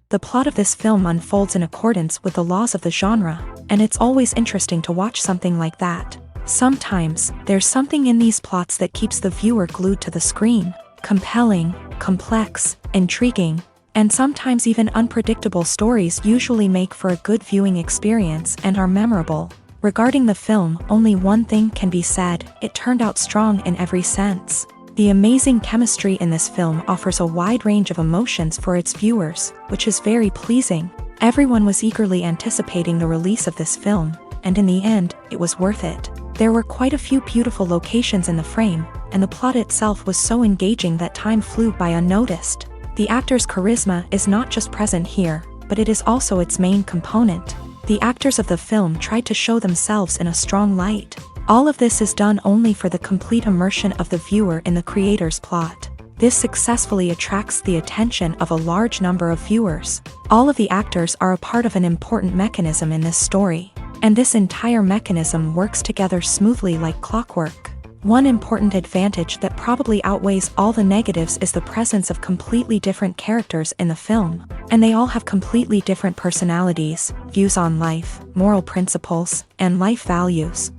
The plot of this film unfolds in accordance with the laws of the genre, and it's always interesting to watch something like that. Sometimes, there's something in these plots that keeps the viewer glued to the screen. Compelling, complex, intriguing, and sometimes even unpredictable stories usually make for a good viewing experience and are memorable. Regarding the film, only one thing can be said: it turned out strong in every sense. The amazing chemistry in this film offers a wide range of emotions for its viewers, which is very pleasing. Everyone was eagerly anticipating the release of this film, and in the end, it was worth it. There were quite a few beautiful locations in the frame, and the plot itself was so engaging that time flew by unnoticed. The actor's charisma is not just present here, but it is also its main component. The actors of the film tried to show themselves in a strong light. All of this is done only for the complete immersion of the viewer in the creator's plot. This successfully attracts the attention of a large number of viewers. All of the actors are a part of an important mechanism in this story, and this entire mechanism works together smoothly like clockwork. One important advantage that probably outweighs all the negatives is the presence of completely different characters in the film, and they all have completely different personalities, views on life, moral principles, and life values.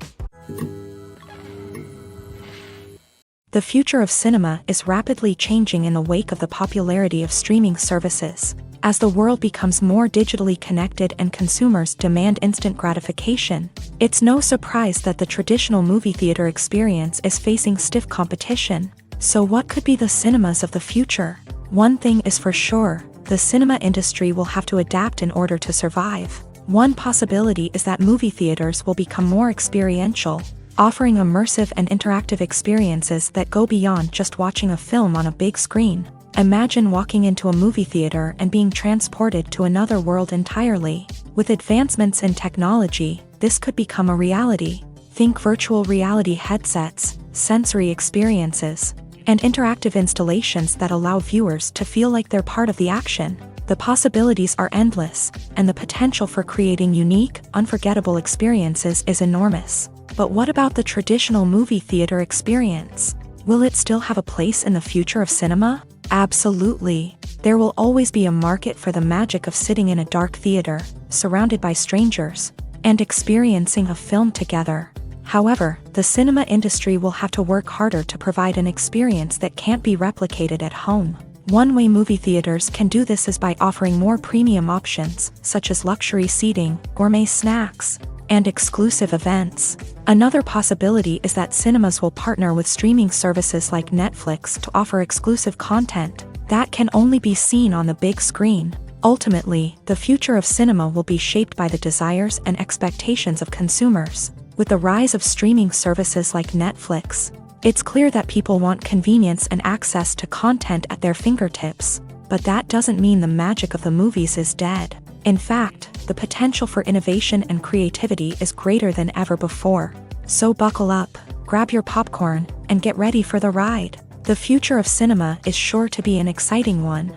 The future of cinema is rapidly changing in the wake of the popularity of streaming services. As the world becomes more digitally connected and consumers demand instant gratification, it's no surprise that the traditional movie theater experience is facing stiff competition. So what could be the cinemas of the future? One thing is for sure: the cinema industry will have to adapt in order to survive. One possibility is that movie theaters will become more experiential, offering immersive and interactive experiences that go beyond just watching a film on a big screen. Imagine walking into a movie theater and being transported to another world entirely. With advancements in technology, this could become a reality. Think virtual reality headsets, sensory experiences, and interactive installations that allow viewers to feel like they're part of the action. The possibilities are endless, and the potential for creating unique, unforgettable experiences is enormous. But what about the traditional movie theater experience? Will it still have a place in the future of cinema? Absolutely. There will always be a market for the magic of sitting in a dark theater, surrounded by strangers, and experiencing a film together. However, the cinema industry will have to work harder to provide an experience that can't be replicated at home. One way movie theaters can do this is by offering more premium options, such as luxury seating, gourmet snacks, and exclusive events. Another possibility is that cinemas will partner with streaming services like Netflix to offer exclusive content that can only be seen on the big screen. Ultimately, the future of cinema will be shaped by the desires and expectations of consumers. With the rise of streaming services like Netflix, it's clear that people want convenience and access to content at their fingertips. But that doesn't mean the magic of the movies is dead. In fact, the potential for innovation and creativity is greater than ever before. So buckle up, grab your popcorn, and get ready for the ride. The future of cinema is sure to be an exciting one.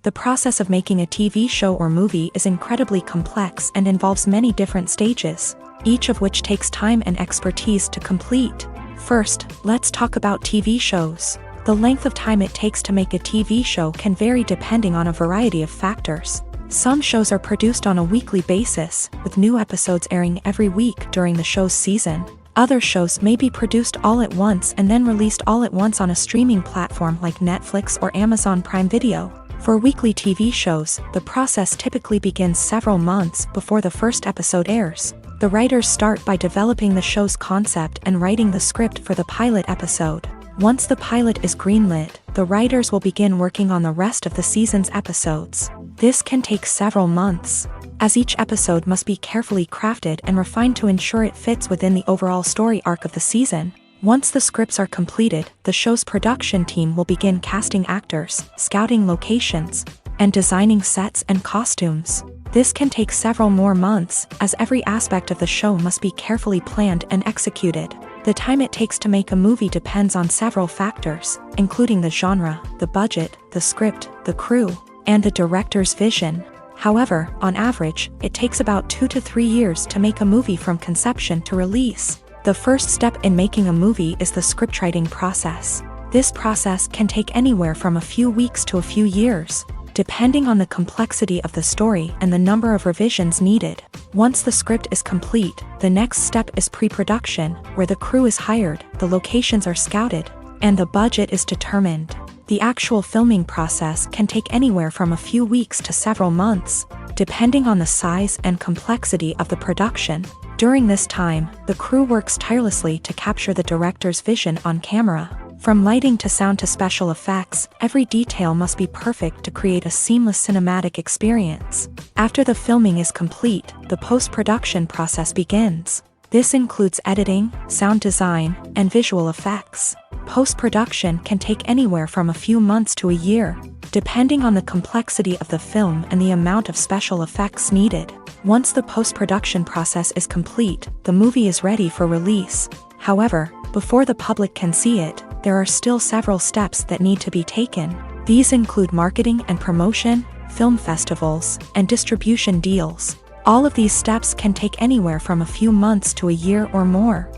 The process of making a TV show or movie is incredibly complex and involves many different stages, each of which takes time and expertise to complete. First, let's talk about TV shows. The length of time it takes to make a TV show can vary depending on a variety of factors. Some shows are produced on a weekly basis, with new episodes airing every week during the show's season. Other shows may be produced all at once and then released all at once on a streaming platform like Netflix or Amazon Prime Video. For weekly TV shows, the process typically begins several months before the first episode airs. The writers start by developing the show's concept and writing the script for the pilot episode. Once the pilot is greenlit, the writers will begin working on the rest of the season's episodes. This can take several months, as each episode must be carefully crafted and refined to ensure it fits within the overall story arc of the season. Once the scripts are completed, the show's production team will begin casting actors, scouting locations, and designing sets and costumes. This can take several more months, as every aspect of the show must be carefully planned and executed. The time it takes to make a movie depends on several factors, including the genre, the budget, the script, the crew, and the director's vision. However, on average, it takes about 2 to 3 years to make a movie from conception to release. The first step in making a movie is the scriptwriting process. This process can take anywhere from a few weeks to a few years, depending on the complexity of the story and the number of revisions needed. Once the script is complete, the next step is pre-production, where the crew is hired, the locations are scouted, and the budget is determined. The actual filming process can take anywhere from a few weeks to several months, depending on the size and complexity of the production. During this time, the crew works tirelessly to capture the director's vision on camera. From lighting to sound to special effects, every detail must be perfect to create a seamless cinematic experience. After the filming is complete, the post-production process begins. This includes editing, sound design, and visual effects. Post-production can take anywhere from a few months to a year, depending on the complexity of the film and the amount of special effects needed. Once the post-production process is complete, the movie is ready for release. However, before the public can see it, there are still several steps that need to be taken. These include marketing and promotion, film festivals, and distribution deals. All of these steps can take anywhere from a few months to a year or more.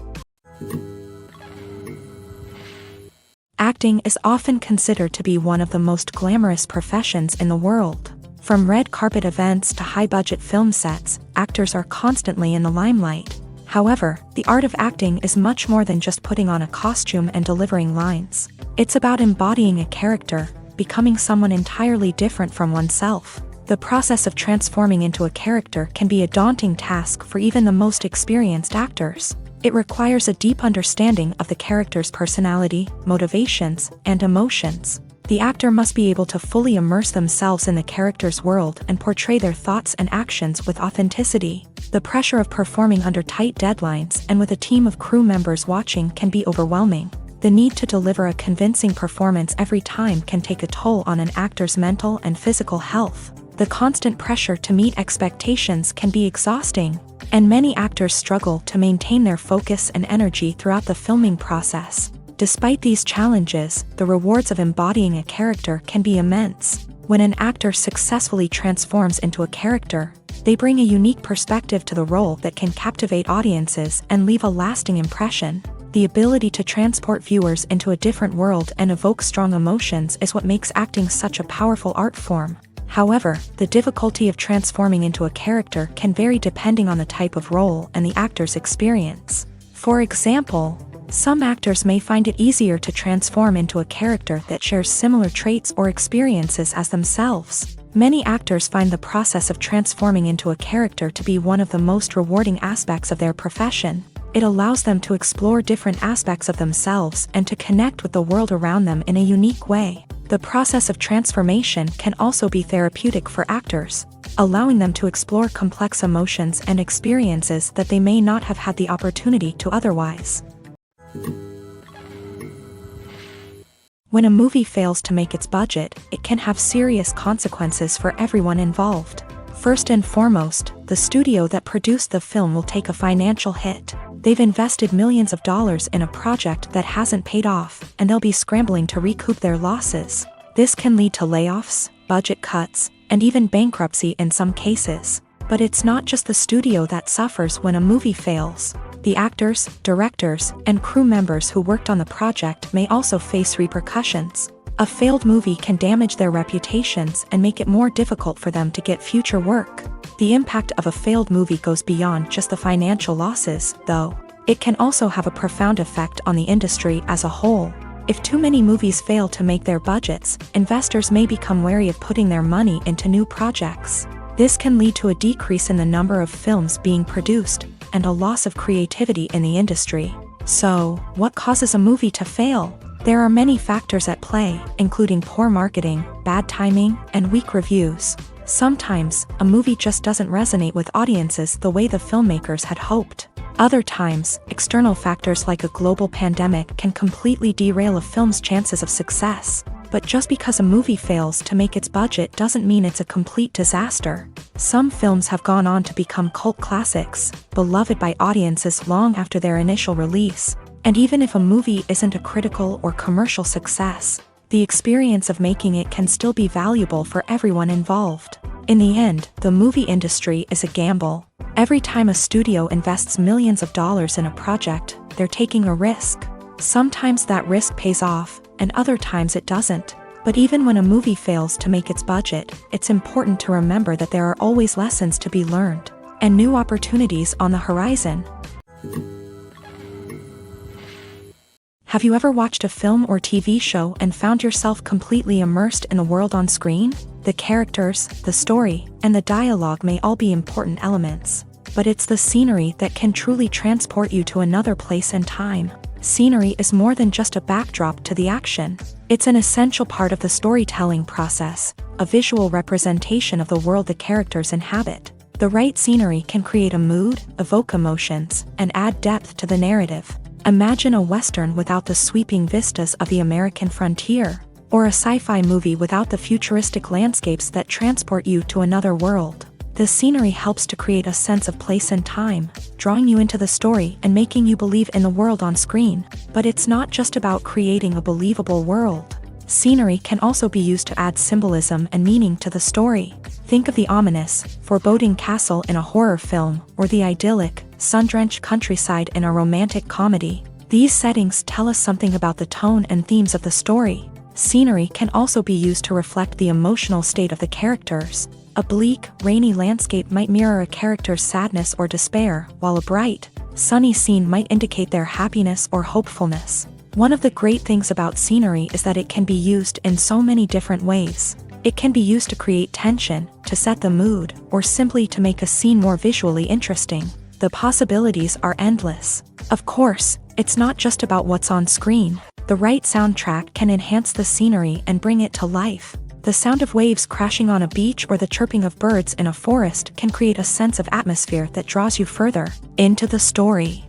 Acting is often considered to be one of the most glamorous professions in the world. From red carpet events to high-budget film sets, actors are constantly in the limelight. However, the art of acting is much more than just putting on a costume and delivering lines. It's about embodying a character, becoming someone entirely different from oneself. The process of transforming into a character can be a daunting task for even the most experienced actors. It requires a deep understanding of the character's personality, motivations, and emotions. The actor must be able to fully immerse themselves in the character's world and portray their thoughts and actions with authenticity. The pressure of performing under tight deadlines and with a team of crew members watching can be overwhelming. The need to deliver a convincing performance every time can take a toll on an actor's mental and physical health. The constant pressure to meet expectations can be exhausting, and many actors struggle to maintain their focus and energy throughout the filming process. Despite these challenges, the rewards of embodying a character can be immense. When an actor successfully transforms into a character, they bring a unique perspective to the role that can captivate audiences and leave a lasting impression. The ability to transport viewers into a different world and evoke strong emotions is what makes acting such a powerful art form. However, the difficulty of transforming into a character can vary depending on the type of role and the actor's experience. For example, some actors may find it easier to transform into a character that shares similar traits or experiences as themselves. Many actors find the process of transforming into a character to be one of the most rewarding aspects of their profession. It allows them to explore different aspects of themselves and to connect with the world around them in a unique way. The process of transformation can also be therapeutic for actors, allowing them to explore complex emotions and experiences that they may not have had the opportunity to otherwise. When a movie fails to make its budget, it can have serious consequences for everyone involved. First and foremost, the studio that produced the film will take a financial hit. They've invested millions of dollars in a project that hasn't paid off, and they'll be scrambling to recoup their losses. This can lead to layoffs, budget cuts, and even bankruptcy in some cases. But it's not just the studio that suffers when a movie fails. The actors, directors, and crew members who worked on the project may also face repercussions. A failed movie can damage their reputations and make it more difficult for them to get future work. The impact of a failed movie goes beyond just the financial losses, though. It can also have a profound effect on the industry as a whole. If too many movies fail to make their budgets, investors may become wary of putting their money into new projects. This can lead to a decrease in the number of films being produced, and a loss of creativity in the industry. So, what causes a movie to fail? There are many factors at play, including poor marketing, bad timing, and weak reviews. Sometimes, a movie just doesn't resonate with audiences the way the filmmakers had hoped. Other times, external factors like a global pandemic can completely derail a film's chances of success. But just because a movie fails to make its budget doesn't mean it's a complete disaster. Some films have gone on to become cult classics, beloved by audiences long after their initial release. And even if a movie isn't a critical or commercial success, the experience of making it can still be valuable for everyone involved. In the end, the movie industry is a gamble. Every time a studio invests millions of dollars in a project, they're taking a risk. Sometimes that risk pays off, and other times it doesn't. But even when a movie fails to make its budget, it's important to remember that there are always lessons to be learned and new opportunities on the horizon. Have you ever watched a film or TV show and found yourself completely immersed in the world on screen? The characters, the story, and the dialogue may all be important elements, but it's the scenery that can truly transport you to another place and time. Scenery is more than just a backdrop to the action. It's an essential part of the storytelling process, a visual representation of the world the characters inhabit. The right scenery can create a mood, evoke emotions, and add depth to the narrative. Imagine a Western without the sweeping vistas of the American frontier, or a sci-fi movie without the futuristic landscapes that transport you to another world. The scenery helps to create a sense of place and time, drawing you into the story and making you believe in the world on screen. But it's not just about creating a believable world. Scenery can also be used to add symbolism and meaning to the story. Think of the ominous, foreboding castle in a horror film, or the idyllic, sun-drenched countryside in a romantic comedy. These settings tell us something about the tone and themes of the story. Scenery can also be used to reflect the emotional state of the characters. A bleak, rainy landscape might mirror a character's sadness or despair, while a bright, sunny scene might indicate their happiness or hopefulness. One of the great things about scenery is that it can be used in so many different ways. It can be used to create tension, to set the mood, or simply to make a scene more visually interesting. The possibilities are endless. Of course, it's not just about what's on screen. The right soundtrack can enhance the scenery and bring it to life. The sound of waves crashing on a beach or the chirping of birds in a forest can create a sense of atmosphere that draws you further into the story.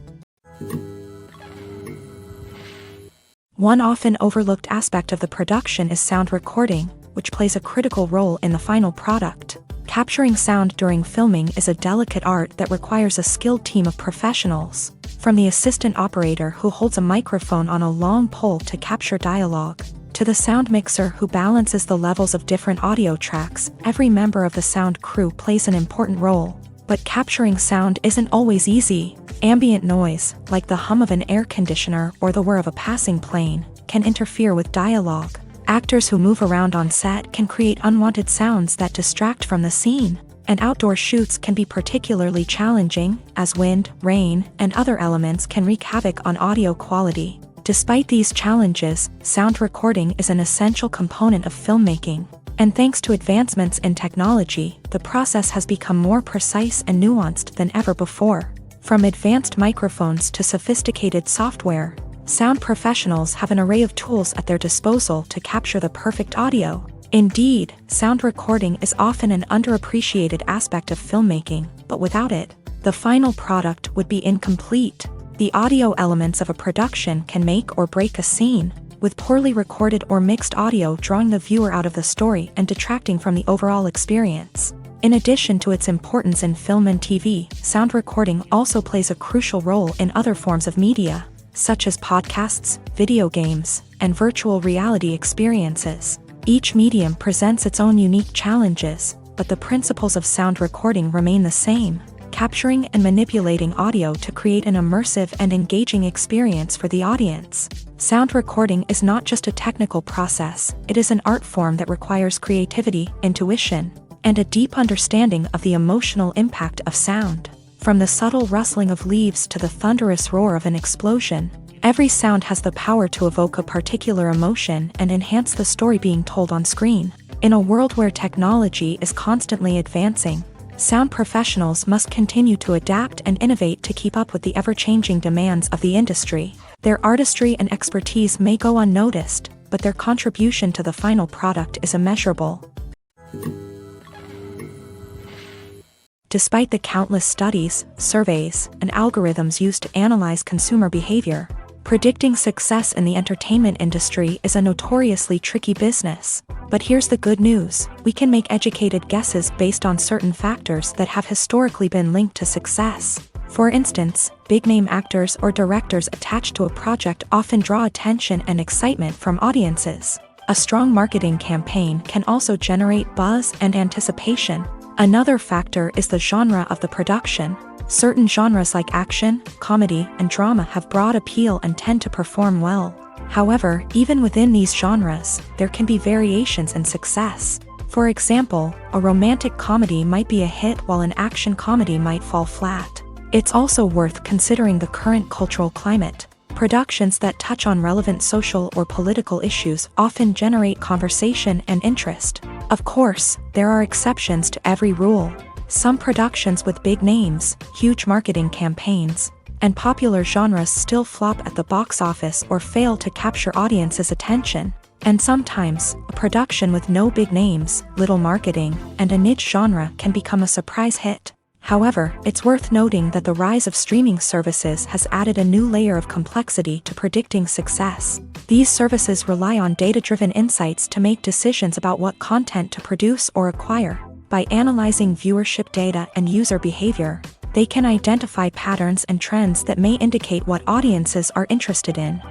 One often overlooked aspect of the production is sound recording, which plays a critical role in the final product. Capturing sound during filming is a delicate art that requires a skilled team of professionals. From the assistant operator who holds a microphone on a long pole to capture dialogue, to the sound mixer who balances the levels of different audio tracks, every member of the sound crew plays an important role. But capturing sound isn't always easy. Ambient noise, like the hum of an air conditioner or the whir of a passing plane, can interfere with dialogue. Actors who move around on set can create unwanted sounds that distract from the scene. And outdoor shoots can be particularly challenging, as wind, rain, and other elements can wreak havoc on audio quality. Despite these challenges, sound recording is an essential component of filmmaking. And thanks to advancements in technology, the process has become more precise and nuanced than ever before. From advanced microphones to sophisticated software, sound professionals have an array of tools at their disposal to capture the perfect audio. Indeed, sound recording is often an underappreciated aspect of filmmaking, but without it, the final product would be incomplete. The audio elements of a production can make or break a scene, with poorly recorded or mixed audio drawing the viewer out of the story and detracting from the overall experience. In addition to its importance in film and TV, sound recording also plays a crucial role in other forms of media, such as podcasts, video games, and virtual reality experiences. Each medium presents its own unique challenges, but the principles of sound recording remain the same: capturing and manipulating audio to create an immersive and engaging experience for the audience. Sound recording is not just a technical process, it is an art form that requires creativity, intuition, and a deep understanding of the emotional impact of sound. From the subtle rustling of leaves to the thunderous roar of an explosion, every sound has the power to evoke a particular emotion and enhance the story being told on screen. In a world where technology is constantly advancing, sound professionals must continue to adapt and innovate to keep up with the ever-changing demands of the industry. Their artistry and expertise may go unnoticed, but their contribution to the final product is immeasurable. Despite the countless studies, surveys, and algorithms used to analyze consumer behavior, predicting success in the entertainment industry is a notoriously tricky business. But here's the good news: we can make educated guesses based on certain factors that have historically been linked to success. For instance, big-name actors or directors attached to a project often draw attention and excitement from audiences. A strong marketing campaign can also generate buzz and anticipation. Another factor is the genre of the production. Certain genres like action, comedy, and drama have broad appeal and tend to perform well. However, even within these genres, there can be variations in success. For example, a romantic comedy might be a hit while an action comedy might fall flat. It's also worth considering the current cultural climate. Productions that touch on relevant social or political issues often generate conversation and interest. Of course, there are exceptions to every rule. Some productions with big names, huge marketing campaigns, and popular genres still flop at the box office or fail to capture audiences' attention. And sometimes, a production with no big names, little marketing, and a niche genre can become a surprise hit. However, it's worth noting that the rise of streaming services has added a new layer of complexity to predicting success. These services rely on data-driven insights to make decisions about what content to produce or acquire. By analyzing viewership data and user behavior, they can identify patterns and trends that may indicate what audiences are interested in.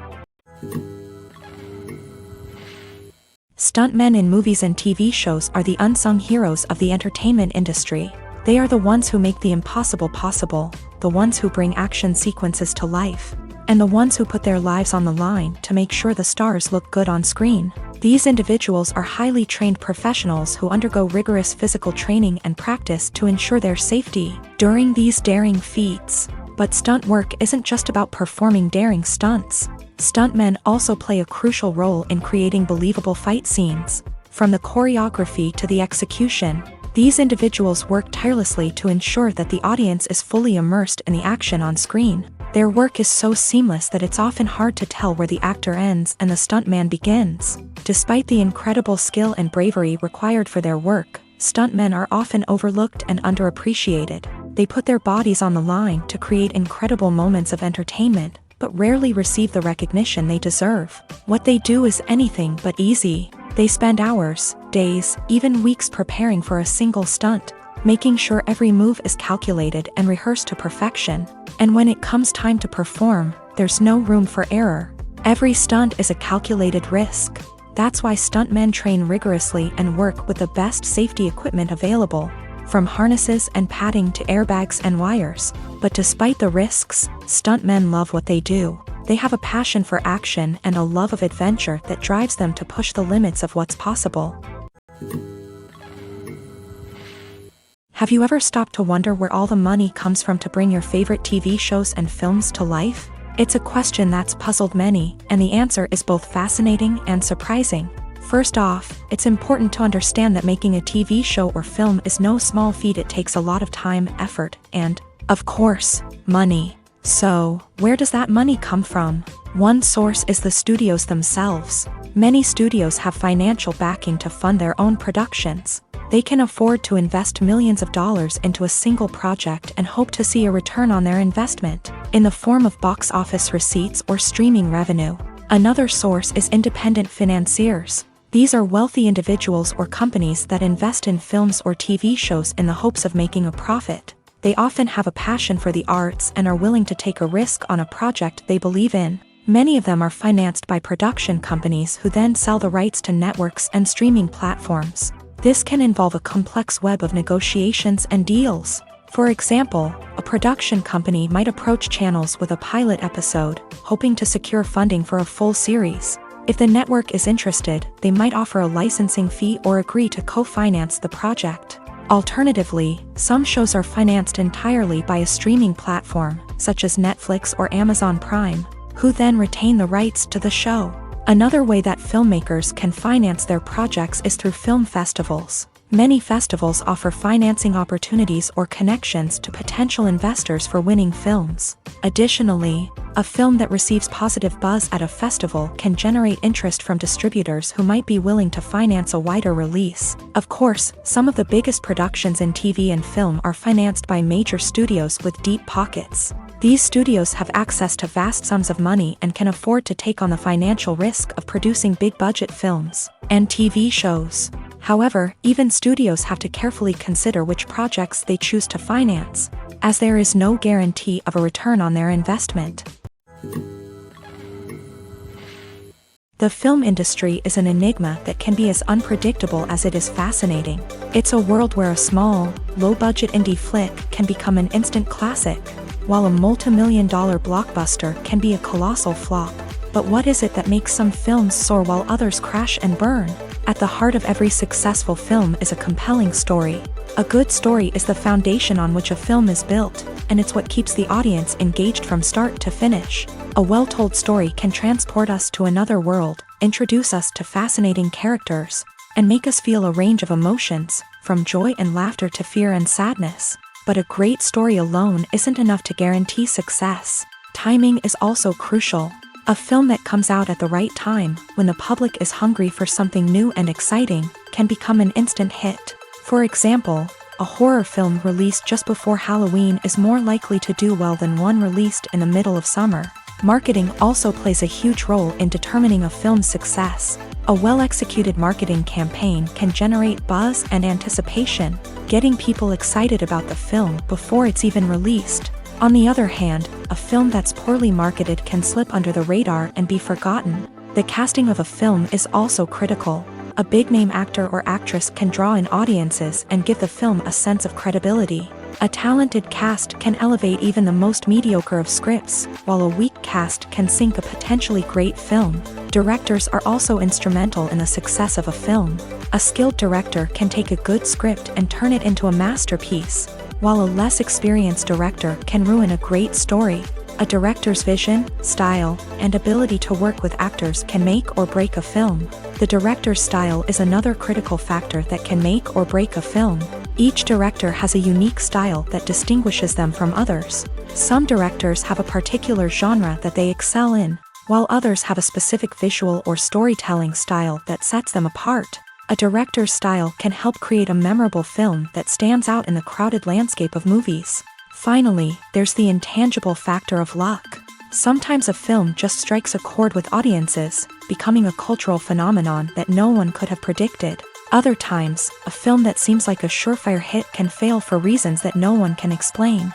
Stuntmen in movies and TV shows are the unsung heroes of the entertainment industry. They are the ones who make the impossible possible, the ones who bring action sequences to life, and the ones who put their lives on the line to make sure the stars look good on screen. These individuals are highly trained professionals who undergo rigorous physical training and practice to ensure their safety during these daring feats. But stunt work isn't just about performing daring stunts. Stuntmen also play a crucial role in creating believable fight scenes. From the choreography to the execution, these individuals work tirelessly to ensure that the audience is fully immersed in the action on screen. Their work is so seamless that it's often hard to tell where the actor ends and the stuntman begins. Despite the incredible skill and bravery required for their work, stuntmen are often overlooked and underappreciated. They put their bodies on the line to create incredible moments of entertainment, but rarely receive the recognition they deserve. What they do is anything but easy. They spend hours, days, even weeks preparing for a single stunt, making sure every move is calculated and rehearsed to perfection. And when it comes time to perform, there's no room for error. Every stunt is a calculated risk. That's why stuntmen train rigorously and work with the best safety equipment available, from harnesses and padding to airbags and wires. But despite the risks, stuntmen love what they do. They have a passion for action and a love of adventure that drives them to push the limits of what's possible. Have you ever stopped to wonder where all the money comes from to bring your favorite TV shows and films to life? It's a question that's puzzled many, and the answer is both fascinating and surprising. First off, it's important to understand that making a TV show or film is no small feat. It takes a lot of time, effort, and, of course, money. So, where does that money come from? One source is the studios themselves. Many studios have financial backing to fund their own productions. They can afford to invest millions of dollars into a single project and hope to see a return on their investment, in the form of box office receipts or streaming revenue. Another source is independent financiers. These are wealthy individuals or companies that invest in films or TV shows in the hopes of making a profit. They often have a passion for the arts and are willing to take a risk on a project they believe in. Many of them are financed by production companies who then sell the rights to networks and streaming platforms. This can involve a complex web of negotiations and deals. For example, a production company might approach channels with a pilot episode, hoping to secure funding for a full series. If the network is interested, they might offer a licensing fee or agree to co-finance the project. Alternatively, some shows are financed entirely by a streaming platform, such as Netflix or Amazon Prime, who then retain the rights to the show. Another way that filmmakers can finance their projects is through film festivals. Many festivals offer financing opportunities or connections to potential investors for winning films. Additionally, a film that receives positive buzz at a festival can generate interest from distributors who might be willing to finance a wider release. Of course, some of the biggest productions in TV and film are financed by major studios with deep pockets. These studios have access to vast sums of money and can afford to take on the financial risk of producing big-budget films and TV shows. However, even studios have to carefully consider which projects they choose to finance, as there is no guarantee of a return on their investment. The film industry is an enigma that can be as unpredictable as it is fascinating. It's a world where a small, low-budget indie flick can become an instant classic, while a multi-million-dollar blockbuster can be a colossal flop. But what is it that makes some films soar while others crash and burn? At the heart of every successful film is a compelling story. A good story is the foundation on which a film is built, and it's what keeps the audience engaged from start to finish. A well-told story can transport us to another world, introduce us to fascinating characters, and make us feel a range of emotions, from joy and laughter to fear and sadness. But a great story alone isn't enough to guarantee success. Timing is also crucial. A film that comes out at the right time, when the public is hungry for something new and exciting, can become an instant hit. For example, a horror film released just before Halloween is more likely to do well than one released in the middle of summer. Marketing also plays a huge role in determining a film's success. A well-executed marketing campaign can generate buzz and anticipation, getting people excited about the film before it's even released. On the other hand, a film that's poorly marketed can slip under the radar and be forgotten. The casting of a film is also critical. A big-name actor or actress can draw in audiences and give the film a sense of credibility. A talented cast can elevate even the most mediocre of scripts, while a weak cast can sink a potentially great film. Directors are also instrumental in the success of a film. A skilled director can take a good script and turn it into a masterpiece, while a less experienced director can ruin a great story. A director's vision, style, and ability to work with actors can make or break a film. The director's style is another critical factor that can make or break a film. Each director has a unique style that distinguishes them from others. Some directors have a particular genre that they excel in, while others have a specific visual or storytelling style that sets them apart. A director's style can help create a memorable film that stands out in the crowded landscape of movies. Finally, there's the intangible factor of luck. Sometimes a film just strikes a chord with audiences, becoming a cultural phenomenon that no one could have predicted. Other times, a film that seems like a surefire hit can fail for reasons that no one can explain.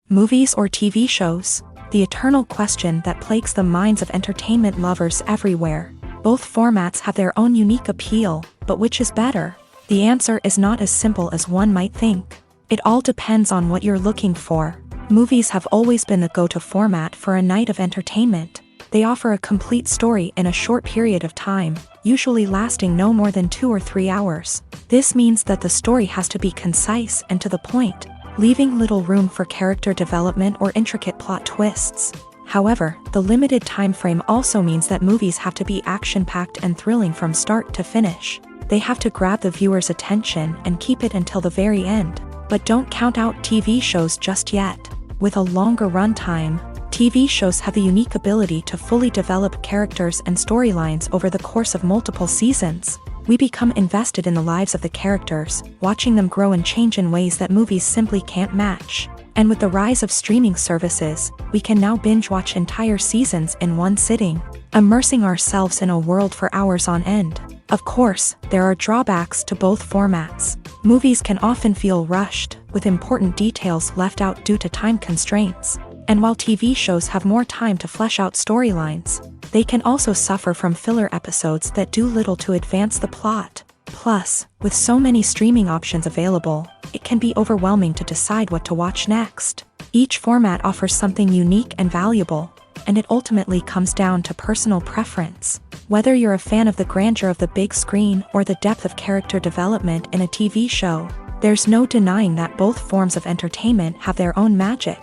Movies or TV shows? The eternal question that plagues the minds of entertainment lovers everywhere. Both formats have their own unique appeal, but which is better? The answer is not as simple as one might think. It all depends on what you're looking for. Movies have always been the go-to format for a night of entertainment. They offer a complete story in a short period of time, usually lasting no more than 2 or 3 hours. This means that the story has to be concise and to the point, leaving little room for character development or intricate plot twists. However, the limited time frame also means that movies have to be action-packed and thrilling from start to finish. They have to grab the viewer's attention and keep it until the very end. But don't count out TV shows just yet. With a longer runtime, TV shows have the unique ability to fully develop characters and storylines over the course of multiple seasons. We become invested in the lives of the characters, watching them grow and change in ways that movies simply can't match. And with the rise of streaming services, we can now binge-watch entire seasons in one sitting, immersing ourselves in a world for hours on end. Of course, there are drawbacks to both formats. Movies can often feel rushed, with important details left out due to time constraints. And while TV shows have more time to flesh out storylines, they can also suffer from filler episodes that do little to advance the plot. Plus, with so many streaming options available, it can be overwhelming to decide what to watch next. Each format offers something unique and valuable, and it ultimately comes down to personal preference. Whether you're a fan of the grandeur of the big screen or the depth of character development in a TV show, there's no denying that both forms of entertainment have their own magic.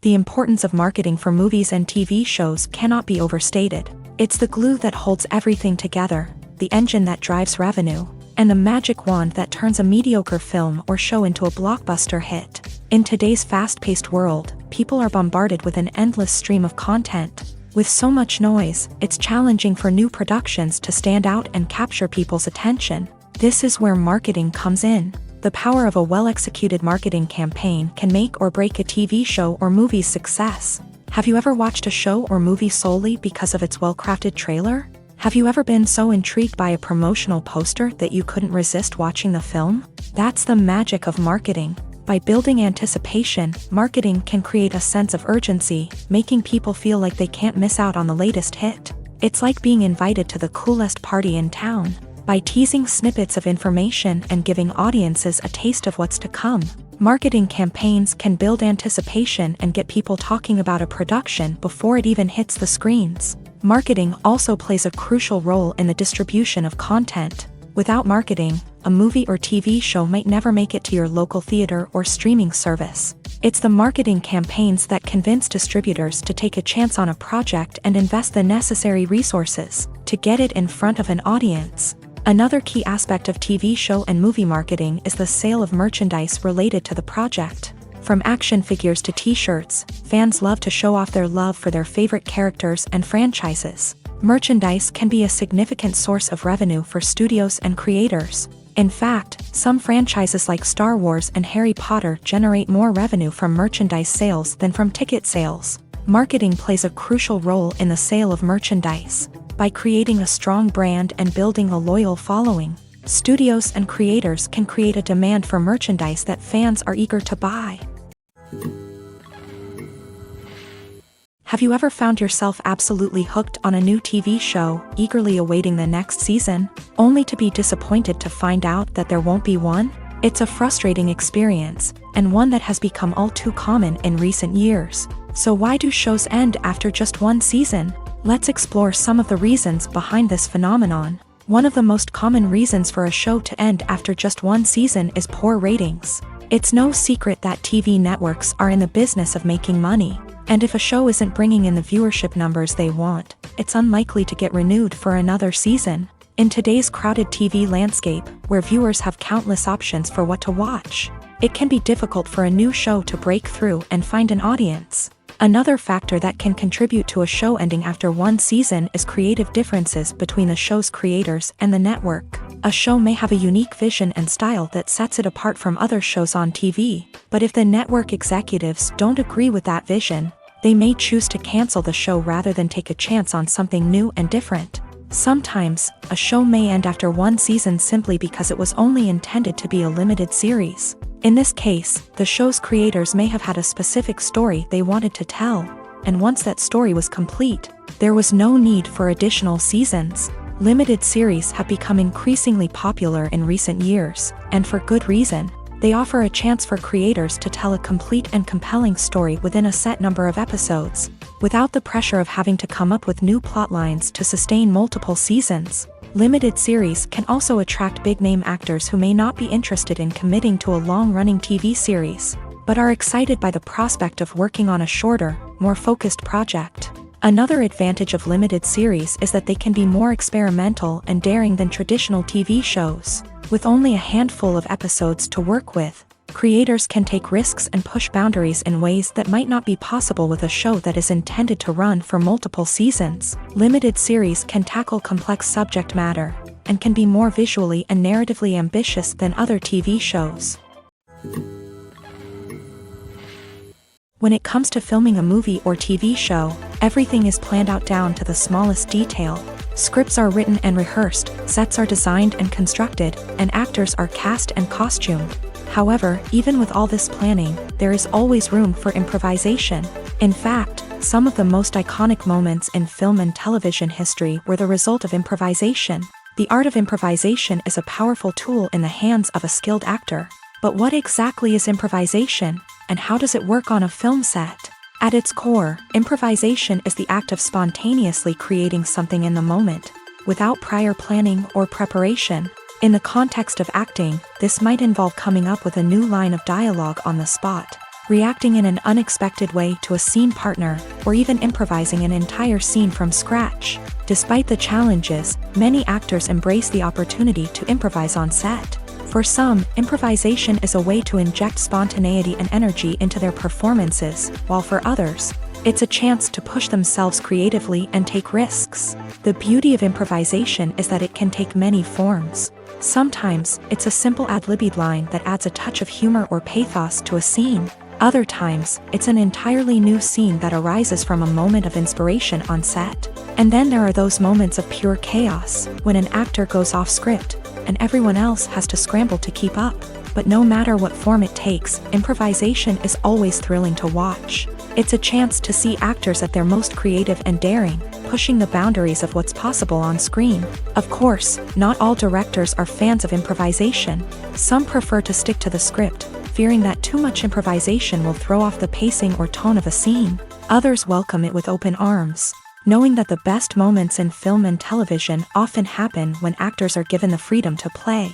The importance of marketing for movies and TV shows cannot be overstated. It's the glue that holds everything together, the engine that drives revenue, and the magic wand that turns a mediocre film or show into a blockbuster hit. In today's fast-paced world, people are bombarded with an endless stream of content. With so much noise, it's challenging for new productions to stand out and capture people's attention. This is where marketing comes in. The power of a well-executed marketing campaign can make or break a TV show or movie's success. Have you ever watched a show or movie solely because of its well-crafted trailer? Have you ever been so intrigued by a promotional poster that you couldn't resist watching the film? That's the magic of marketing. By building anticipation, marketing can create a sense of urgency, making people feel like they can't miss out on the latest hit. It's like being invited to the coolest party in town. By teasing snippets of information and giving audiences a taste of what's to come, Marketing campaigns can build anticipation and get people talking about a production before it even hits the screens. Marketing also plays a crucial role in the distribution of content. Without marketing, a movie or TV show might never make it to your local theater or streaming service. It's the marketing campaigns that convince distributors to take a chance on a project and invest the necessary resources to get it in front of an audience. Another key aspect of TV show and movie marketing is the sale of merchandise related to the project. From action figures to t-shirts, fans love to show off their love for their favorite characters and franchises. Merchandise can be a significant source of revenue for studios and creators. In fact, some franchises like Star Wars and Harry Potter generate more revenue from merchandise sales than from ticket sales. Marketing plays a crucial role in the sale of merchandise. By creating a strong brand and building a loyal following, studios and creators can create a demand for merchandise that fans are eager to buy. Have you ever found yourself absolutely hooked on a new TV show, eagerly awaiting the next season, only to be disappointed to find out that there won't be one? It's a frustrating experience, and one that has become all too common in recent years. So why do shows end after just one season? Let's explore some of the reasons behind this phenomenon. One of the most common reasons for a show to end after just one season is poor ratings. It's no secret that TV networks are in the business of making money. And if a show isn't bringing in the viewership numbers they want, it's unlikely to get renewed for another season. In today's crowded TV landscape, where viewers have countless options for what to watch, it can be difficult for a new show to break through and find an audience. Another factor that can contribute to a show ending after one season is creative differences between the show's creators and the network. A show may have a unique vision and style that sets it apart from other shows on TV, but if the network executives don't agree with that vision, they may choose to cancel the show rather than take a chance on something new and different. Sometimes, a show may end after one season simply because it was only intended to be a limited series. In this case, the show's creators may have had a specific story they wanted to tell, and once that story was complete, there was no need for additional seasons. Limited series have become increasingly popular in recent years, and for good reason. They offer a chance for creators to tell a complete and compelling story within a set number of episodes, without the pressure of having to come up with new plotlines to sustain multiple seasons. Limited series can also attract big-name actors who may not be interested in committing to a long-running TV series, but are excited by the prospect of working on a shorter, more focused project. Another advantage of limited series is that they can be more experimental and daring than traditional TV shows. With only a handful of episodes to work with, creators can take risks and push boundaries in ways that might not be possible with a show that is intended to run for multiple seasons. Limited series can tackle complex subject matter, and can be more visually and narratively ambitious than other TV shows. When it comes to filming a movie or TV show, everything is planned out down to the smallest detail. Scripts are written and rehearsed, sets are designed and constructed, and actors are cast and costumed. However, even with all this planning, there is always room for improvisation. In fact, some of the most iconic moments in film and television history were the result of improvisation. The art of improvisation is a powerful tool in the hands of a skilled actor. But what exactly is improvisation, and how does it work on a film set? At its core, improvisation is the act of spontaneously creating something in the moment, without prior planning or preparation. In the context of acting, this might involve coming up with a new line of dialogue on the spot, reacting in an unexpected way to a scene partner, or even improvising an entire scene from scratch. Despite the challenges, many actors embrace the opportunity to improvise on set. For some, improvisation is a way to inject spontaneity and energy into their performances, while for others, it's a chance to push themselves creatively and take risks. The beauty of improvisation is that it can take many forms. Sometimes, it's a simple ad-libbed line that adds a touch of humor or pathos to a scene. Other times, it's an entirely new scene that arises from a moment of inspiration on set. And then there are those moments of pure chaos, when an actor goes off script, and everyone else has to scramble to keep up. But no matter what form it takes, improvisation is always thrilling to watch. It's a chance to see actors at their most creative and daring, pushing the boundaries of what's possible on screen. Of course, not all directors are fans of improvisation. Some prefer to stick to the script, fearing that too much improvisation will throw off the pacing or tone of a scene. Others welcome it with open arms, knowing that the best moments in film and television often happen when actors are given the freedom to play.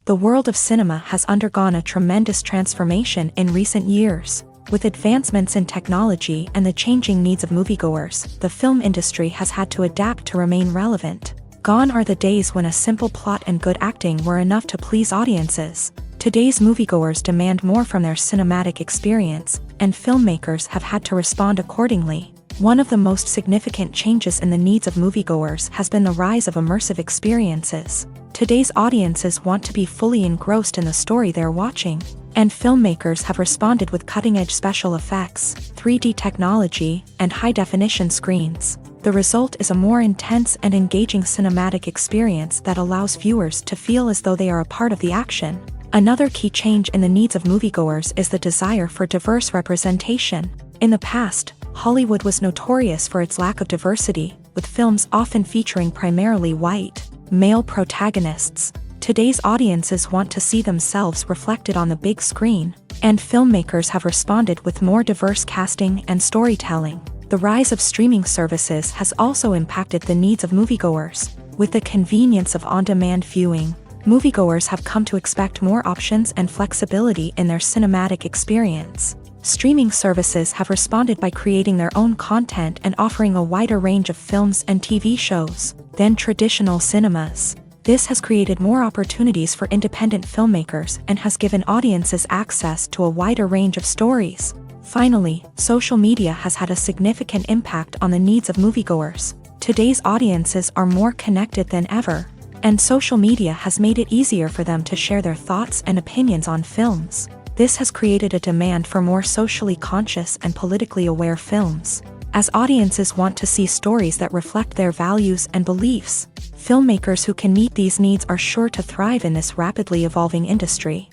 The world of cinema has undergone a tremendous transformation in recent years. With advancements in technology and the changing needs of moviegoers, the film industry has had to adapt to remain relevant. Gone are the days when a simple plot and good acting were enough to please audiences. Today's moviegoers demand more from their cinematic experience, and filmmakers have had to respond accordingly. One of the most significant changes in the needs of moviegoers has been the rise of immersive experiences. Today's audiences want to be fully engrossed in the story they're watching, and filmmakers have responded with cutting-edge special effects, 3D technology, and high-definition screens. The result is a more intense and engaging cinematic experience that allows viewers to feel as though they are a part of the action. Another key change in the needs of moviegoers is the desire for diverse representation. In the past, Hollywood was notorious for its lack of diversity, with films often featuring primarily white, male protagonists. Today's audiences want to see themselves reflected on the big screen, and filmmakers have responded with more diverse casting and storytelling. The rise of streaming services has also impacted the needs of moviegoers. With the convenience of on-demand viewing, moviegoers have come to expect more options and flexibility in their cinematic experience. Streaming services have responded by creating their own content and offering a wider range of films and TV shows than traditional cinemas. This has created more opportunities for independent filmmakers and has given audiences access to a wider range of stories. Finally, social media has had a significant impact on the needs of moviegoers. Today's audiences are more connected than ever, and social media has made it easier for them to share their thoughts and opinions on films. This has created a demand for more socially conscious and politically aware films. As audiences want to see stories that reflect their values and beliefs, filmmakers who can meet these needs are sure to thrive in this rapidly evolving industry.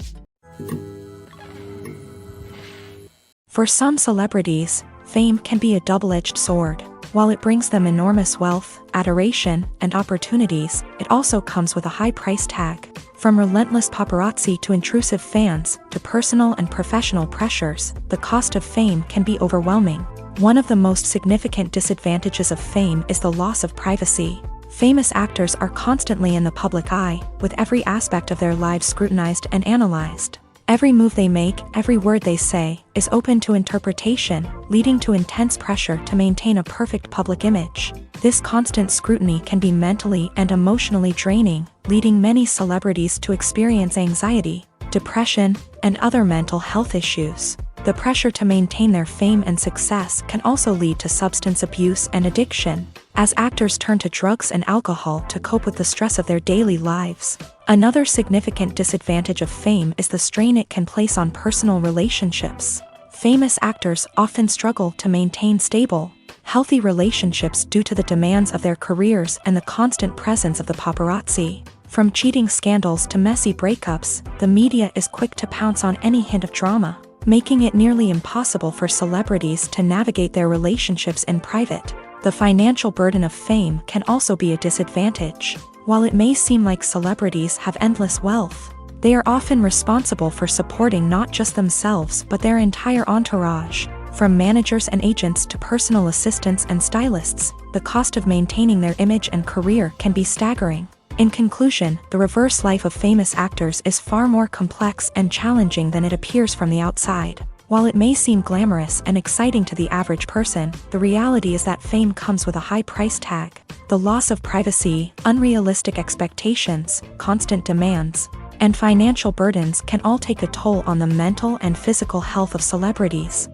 For some celebrities, fame can be a double-edged sword. While it brings them enormous wealth, adoration, and opportunities, it also comes with a high price tag. From relentless paparazzi to intrusive fans, to personal and professional pressures, the cost of fame can be overwhelming. One of the most significant disadvantages of fame is the loss of privacy. Famous actors are constantly in the public eye, with every aspect of their lives scrutinized and analyzed. Every move they make, every word they say, is open to interpretation, leading to intense pressure to maintain a perfect public image. This constant scrutiny can be mentally and emotionally draining, leading many celebrities to experience anxiety, depression, and other mental health issues. The pressure to maintain their fame and success can also lead to substance abuse and addiction, as actors turn to drugs and alcohol to cope with the stress of their daily lives. Another significant disadvantage of fame is the strain it can place on personal relationships. Famous actors often struggle to maintain stable, healthy relationships due to the demands of their careers and the constant presence of the paparazzi. From cheating scandals to messy breakups, the media is quick to pounce on any hint of drama, making it nearly impossible for celebrities to navigate their relationships in private. The financial burden of fame can also be a disadvantage. While it may seem like celebrities have endless wealth, they are often responsible for supporting not just themselves but their entire entourage. From managers and agents to personal assistants and stylists, the cost of maintaining their image and career can be staggering. In conclusion, the reverse life of famous actors is far more complex and challenging than it appears from the outside. While it may seem glamorous and exciting to the average person, the reality is that fame comes with a high price tag. The loss of privacy, unrealistic expectations, constant demands, and financial burdens can all take a toll on the mental and physical health of celebrities.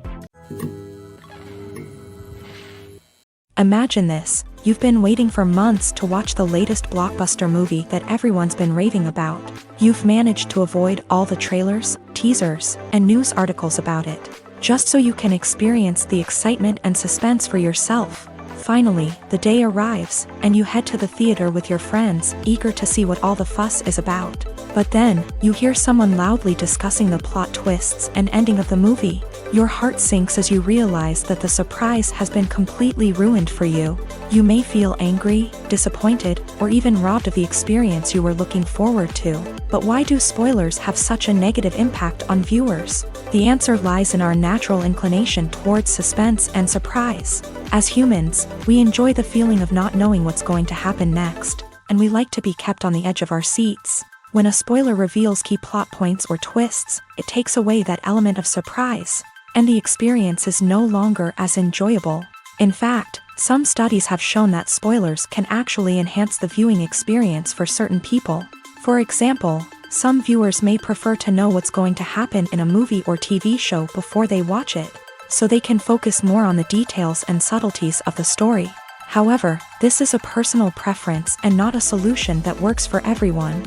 Imagine this. You've been waiting for months to watch the latest blockbuster movie that everyone's been raving about. You've managed to avoid all the trailers, teasers, and news articles about it, just so you can experience the excitement and suspense for yourself. Finally, the day arrives, and you head to the theater with your friends, eager to see what all the fuss is about. But then, you hear someone loudly discussing the plot twists and ending of the movie. Your heart sinks as you realize that the surprise has been completely ruined for you. You may feel angry, disappointed, or even robbed of the experience you were looking forward to. But why do spoilers have such a negative impact on viewers? The answer lies in our natural inclination towards suspense and surprise. As humans, we enjoy the feeling of not knowing what's going to happen next, and we like to be kept on the edge of our seats. When a spoiler reveals key plot points or twists, it takes away that element of surprise, and the experience is no longer as enjoyable. In fact, some studies have shown that spoilers can actually enhance the viewing experience for certain people. For example, some viewers may prefer to know what's going to happen in a movie or TV show before they watch it, so they can focus more on the details and subtleties of the story. However, this is a personal preference and not a solution that works for everyone.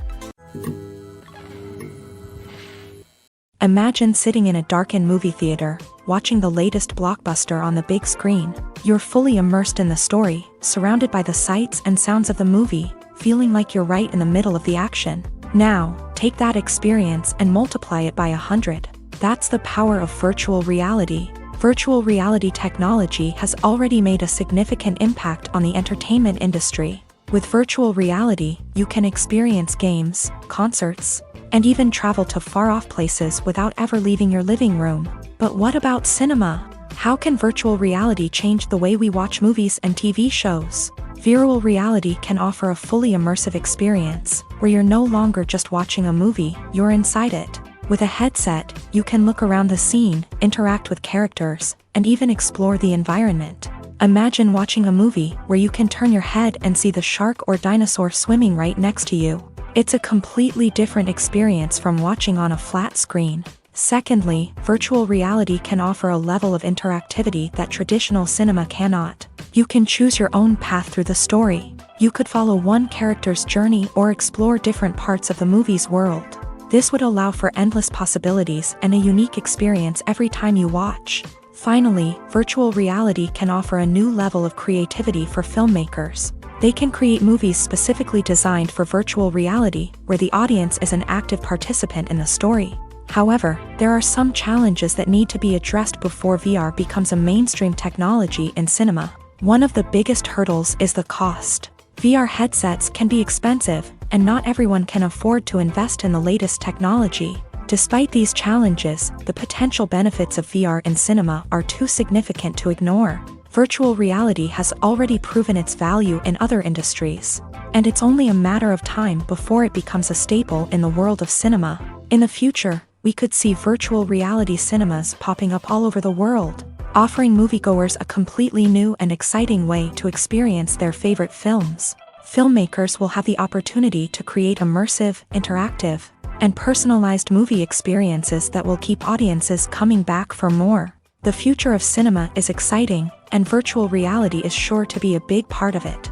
Imagine sitting in a darkened movie theater, watching the latest blockbuster on the big screen. You're fully immersed in the story, surrounded by the sights and sounds of the movie, feeling like you're right in the middle of the action. Now, take that experience and multiply it by 100. That's the power of virtual reality. Virtual reality technology has already made a significant impact on the entertainment industry. With virtual reality, you can experience games, concerts, and even travel to far-off places without ever leaving your living room. But what about cinema? How can virtual reality change the way we watch movies and TV shows? Virtual reality can offer a fully immersive experience, where you're no longer just watching a movie, you're inside it. With a headset, you can look around the scene, interact with characters, and even explore the environment. Imagine watching a movie where you can turn your head and see the shark or dinosaur swimming right next to you. It's a completely different experience from watching on a flat screen. Secondly, virtual reality can offer a level of interactivity that traditional cinema cannot. You can choose your own path through the story. You could follow one character's journey or explore different parts of the movie's world. This would allow for endless possibilities and a unique experience every time you watch. Finally, virtual reality can offer a new level of creativity for filmmakers. They can create movies specifically designed for virtual reality, where the audience is an active participant in the story. However, there are some challenges that need to be addressed before VR becomes a mainstream technology in cinema. One of the biggest hurdles is the cost. VR headsets can be expensive, and not everyone can afford to invest in the latest technology. Despite these challenges, the potential benefits of VR in cinema are too significant to ignore. Virtual reality has already proven its value in other industries, and it's only a matter of time before it becomes a staple in the world of cinema. In the future, we could see virtual reality cinemas popping up all over the world, offering moviegoers a completely new and exciting way to experience their favorite films. Filmmakers will have the opportunity to create immersive, interactive, and personalized movie experiences that will keep audiences coming back for more. The future of cinema is exciting, and virtual reality is sure to be a big part of it.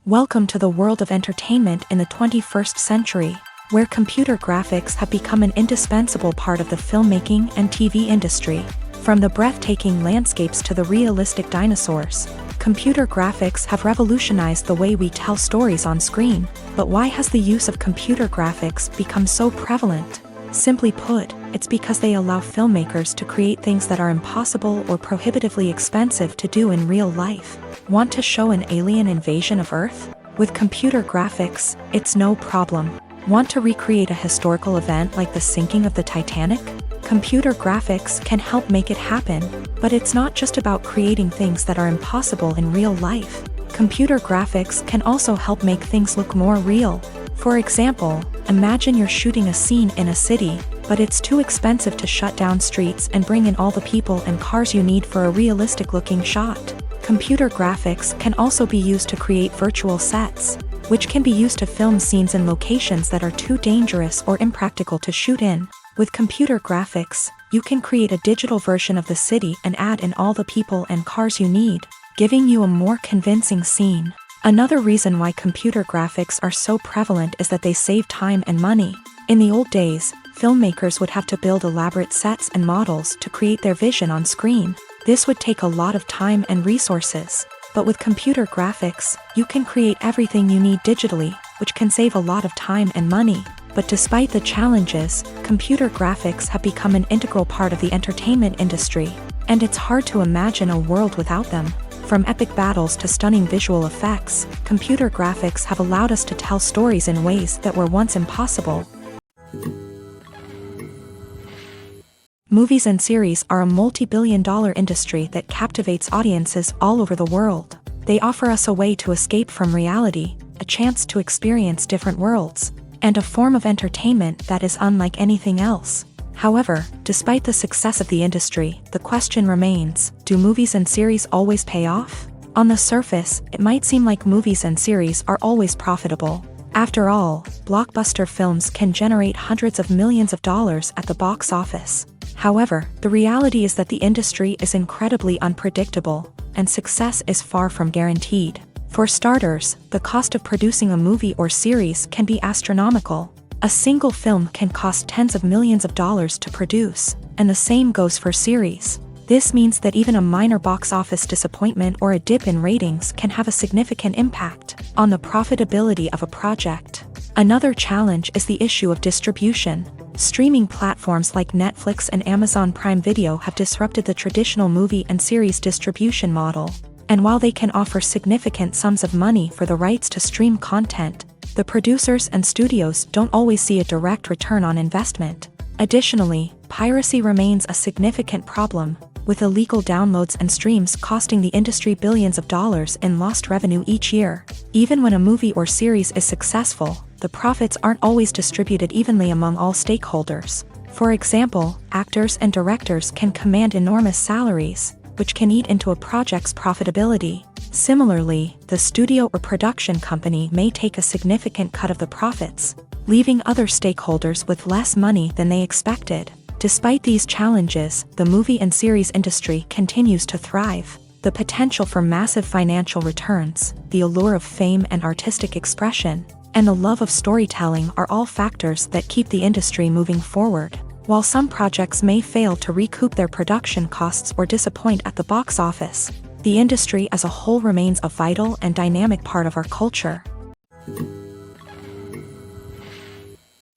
Welcome to the world of entertainment in the 21st century, where computer graphics have become an indispensable part of the filmmaking and TV industry. From the breathtaking landscapes to the realistic dinosaurs, computer graphics have revolutionized the way we tell stories on screen. But why has the use of computer graphics become so prevalent? Simply put, it's because they allow filmmakers to create things that are impossible or prohibitively expensive to do in real life. Want to show an alien invasion of Earth? With computer graphics, it's no problem. Want to recreate a historical event like the sinking of the Titanic? Computer graphics can help make it happen, but it's not just about creating things that are impossible in real life. Computer graphics can also help make things look more real. For example, imagine you're shooting a scene in a city, but it's too expensive to shut down streets and bring in all the people and cars you need for a realistic-looking shot. Computer graphics can also be used to create virtual sets, which can be used to film scenes in locations that are too dangerous or impractical to shoot in. With computer graphics, you can create a digital version of the city and add in all the people and cars you need, giving you a more convincing scene. Another reason why computer graphics are so prevalent is that they save time and money. In the old days, filmmakers would have to build elaborate sets and models to create their vision on screen. This would take a lot of time and resources. But with computer graphics, you can create everything you need digitally, which can save a lot of time and money. But despite the challenges, computer graphics have become an integral part of the entertainment industry, and it's hard to imagine a world without them. From epic battles to stunning visual effects, computer graphics have allowed us to tell stories in ways that were once impossible. Movies and series are a multi-billion-dollar industry that captivates audiences all over the world. They offer us a way to escape from reality, a chance to experience different worlds, and a form of entertainment that is unlike anything else. However, despite the success of the industry, the question remains, do movies and series always pay off? On the surface, it might seem like movies and series are always profitable. After all, blockbuster films can generate hundreds of millions of dollars at the box office. However, the reality is that the industry is incredibly unpredictable, and success is far from guaranteed. For starters, the cost of producing a movie or series can be astronomical. A single film can cost tens of millions of dollars to produce, and the same goes for series. This means that even a minor box office disappointment or a dip in ratings can have a significant impact on the profitability of a project. Another challenge is the issue of distribution. Streaming platforms like Netflix and Amazon Prime Video have disrupted the traditional movie and series distribution model. And while they can offer significant sums of money for the rights to stream content, the producers and studios don't always see a direct return on investment. Additionally, piracy remains a significant problem, with illegal downloads and streams costing the industry billions of dollars in lost revenue each year. Even when a movie or series is successful, the profits aren't always distributed evenly among all stakeholders. For example, actors and directors can command enormous salaries, which can eat into a project's profitability. Similarly, the studio or production company may take a significant cut of the profits, leaving other stakeholders with less money than they expected. Despite these challenges, the movie and series industry continues to thrive. The potential for massive financial returns, the allure of fame and artistic expression, and the love of storytelling are all factors that keep the industry moving forward. While some projects may fail to recoup their production costs or disappoint at the box office, the industry as a whole remains a vital and dynamic part of our culture.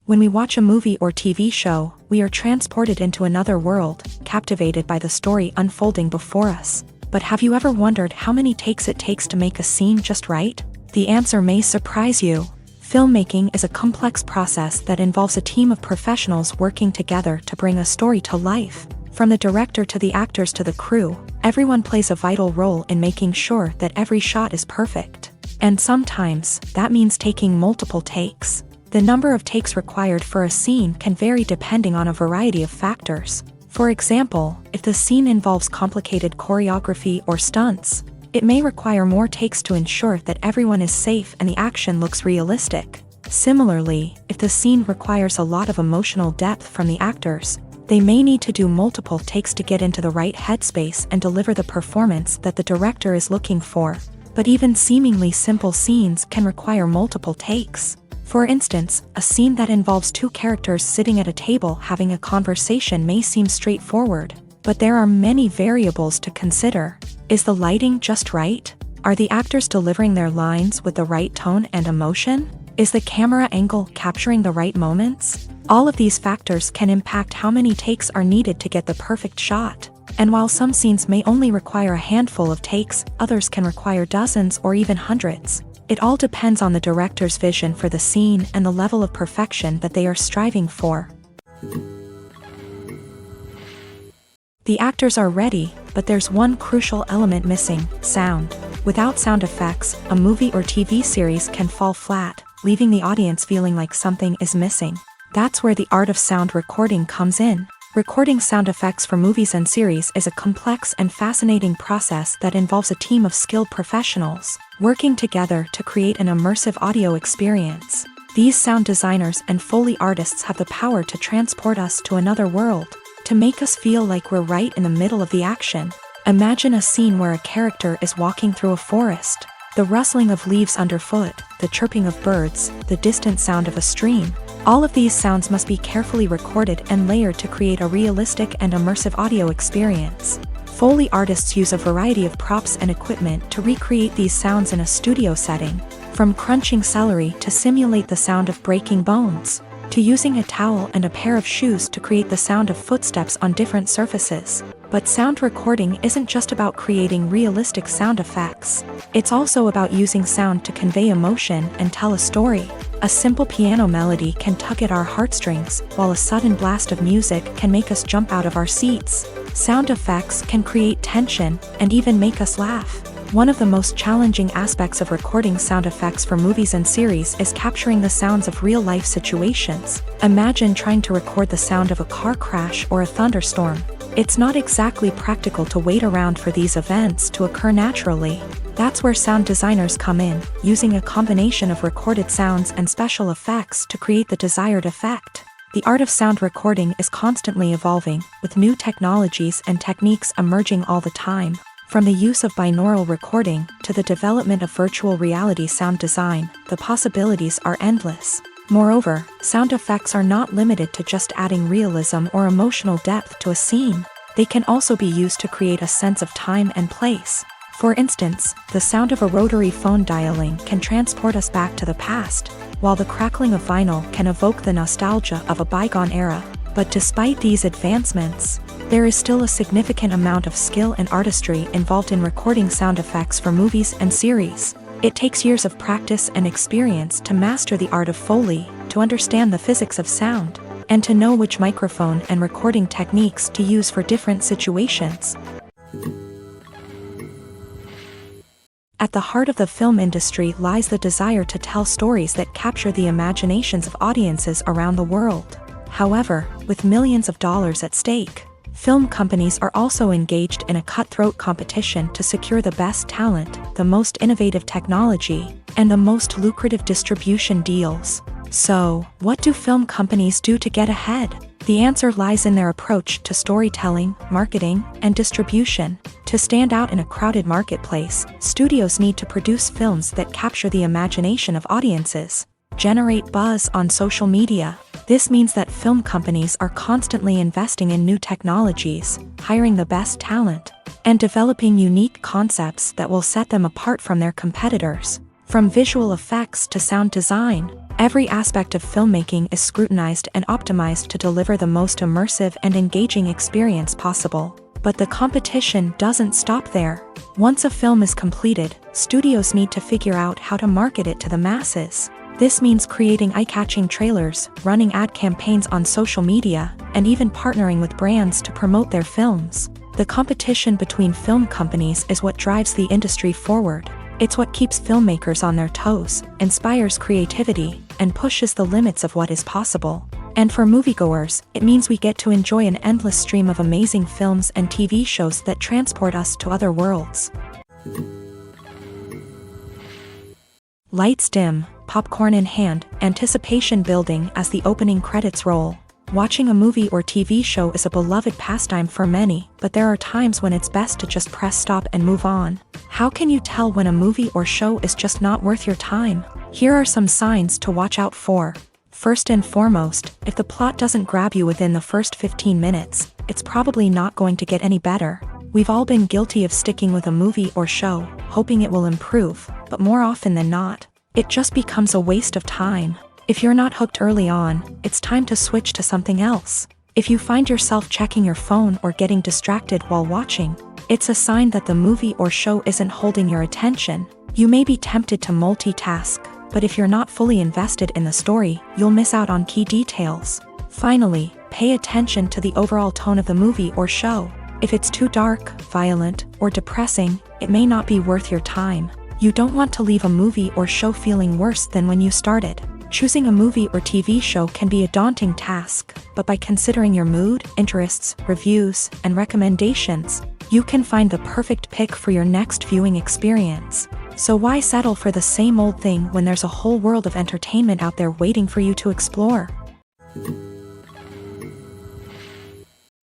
When we watch a movie or TV show, we are transported into another world, captivated by the story unfolding before us. But have you ever wondered how many takes it takes to make a scene just right? The answer may surprise you. Filmmaking is a complex process that involves a team of professionals working together to bring a story to life. From the director to the actors to the crew, everyone plays a vital role in making sure that every shot is perfect. And sometimes, that means taking multiple takes. The number of takes required for a scene can vary depending on a variety of factors. For example, if the scene involves complicated choreography or stunts, it may require more takes to ensure that everyone is safe and the action looks realistic. Similarly, if the scene requires a lot of emotional depth from the actors, they may need to do multiple takes to get into the right headspace and deliver the performance that the director is looking for. But even seemingly simple scenes can require multiple takes. For instance, a scene that involves two characters sitting at a table having a conversation may seem straightforward, but there are many variables to consider. Is the lighting just right? Are the actors delivering their lines with the right tone and emotion? Is the camera angle capturing the right moments? All of these factors can impact how many takes are needed to get the perfect shot. And while some scenes may only require a handful of takes, others can require dozens or even hundreds. It all depends on the director's vision for the scene and the level of perfection that they are striving for. The actors are ready, but there's one crucial element missing: sound. Without sound effects, a movie or TV series can fall flat, leaving the audience feeling like something is missing. That's where the art of sound recording comes in. Recording sound effects for movies and series is a complex and fascinating process that involves a team of skilled professionals working together to create an immersive audio experience. These sound designers and Foley artists have the power to transport us to another world, to make us feel like we're right in the middle of the action. Imagine a scene where a character is walking through a forest. The rustling of leaves underfoot, the chirping of birds, the distant sound of a stream. All of these sounds must be carefully recorded and layered to create a realistic and immersive audio experience. Foley artists use a variety of props and equipment to recreate these sounds in a studio setting, from crunching celery to simulate the sound of breaking bones, to using a towel and a pair of shoes to create the sound of footsteps on different surfaces. But sound recording isn't just about creating realistic sound effects. It's also about using sound to convey emotion and tell a story. A simple piano melody can tug at our heartstrings, while a sudden blast of music can make us jump out of our seats. Sound effects can create tension and even make us laugh. One of the most challenging aspects of recording sound effects for movies and series is capturing the sounds of real-life situations. Imagine trying to record the sound of a car crash or a thunderstorm. It's not exactly practical to wait around for these events to occur naturally. That's where sound designers come in, using a combination of recorded sounds and special effects to create the desired effect. The art of sound recording is constantly evolving, with new technologies and techniques emerging all the time. From the use of binaural recording to the development of virtual reality sound design, the possibilities are endless. Moreover, sound effects are not limited to just adding realism or emotional depth to a scene. They can also be used to create a sense of time and place. For instance, the sound of a rotary phone dialing can transport us back to the past, while the crackling of vinyl can evoke the nostalgia of a bygone era. But despite these advancements, there is still a significant amount of skill and artistry involved in recording sound effects for movies and series. It takes years of practice and experience to master the art of Foley, to understand the physics of sound, and to know which microphone and recording techniques to use for different situations. At the heart of the film industry lies the desire to tell stories that capture the imaginations of audiences around the world. However, with millions of dollars at stake, film companies are also engaged in a cutthroat competition to secure the best talent, the most innovative technology, and the most lucrative distribution deals. So, what do film companies do to get ahead? The answer lies in their approach to storytelling, marketing, and distribution. To stand out in a crowded marketplace, studios need to produce films that capture the imagination of audiences, generate buzz on social media. This means that film companies are constantly investing in new technologies, hiring the best talent, and developing unique concepts that will set them apart from their competitors. From visual effects to sound design, every aspect of filmmaking is scrutinized and optimized to deliver the most immersive and engaging experience possible. But the competition doesn't stop there. Once a film is completed, studios need to figure out how to market it to the masses. This means creating eye-catching trailers, running ad campaigns on social media, and even partnering with brands to promote their films. The competition between film companies is what drives the industry forward. It's what keeps filmmakers on their toes, inspires creativity, and pushes the limits of what is possible. And for moviegoers, it means we get to enjoy an endless stream of amazing films and TV shows that transport us to other worlds. Lights dim, popcorn in hand, anticipation building as the opening credits roll. Watching a movie or TV show is a beloved pastime for many, but there are times when it's best to just press stop and move on. How can you tell when a movie or show is just not worth your time? Here are some signs to watch out for. First and foremost, if the plot doesn't grab you within the first 15 minutes, it's probably not going to get any better. We've all been guilty of sticking with a movie or show, hoping it will improve, but more often than not, it just becomes a waste of time. If you're not hooked early on, it's time to switch to something else. If you find yourself checking your phone or getting distracted while watching, it's a sign that the movie or show isn't holding your attention. You may be tempted to multitask, but if you're not fully invested in the story, you'll miss out on key details. Finally, pay attention to the overall tone of the movie or show. If it's too dark, violent, or depressing, it may not be worth your time. You don't want to leave a movie or show feeling worse than when you started. Choosing a movie or TV show can be a daunting task, but by considering your mood, interests, reviews, and recommendations, you can find the perfect pick for your next viewing experience. So why settle for the same old thing when there's a whole world of entertainment out there waiting for you to explore?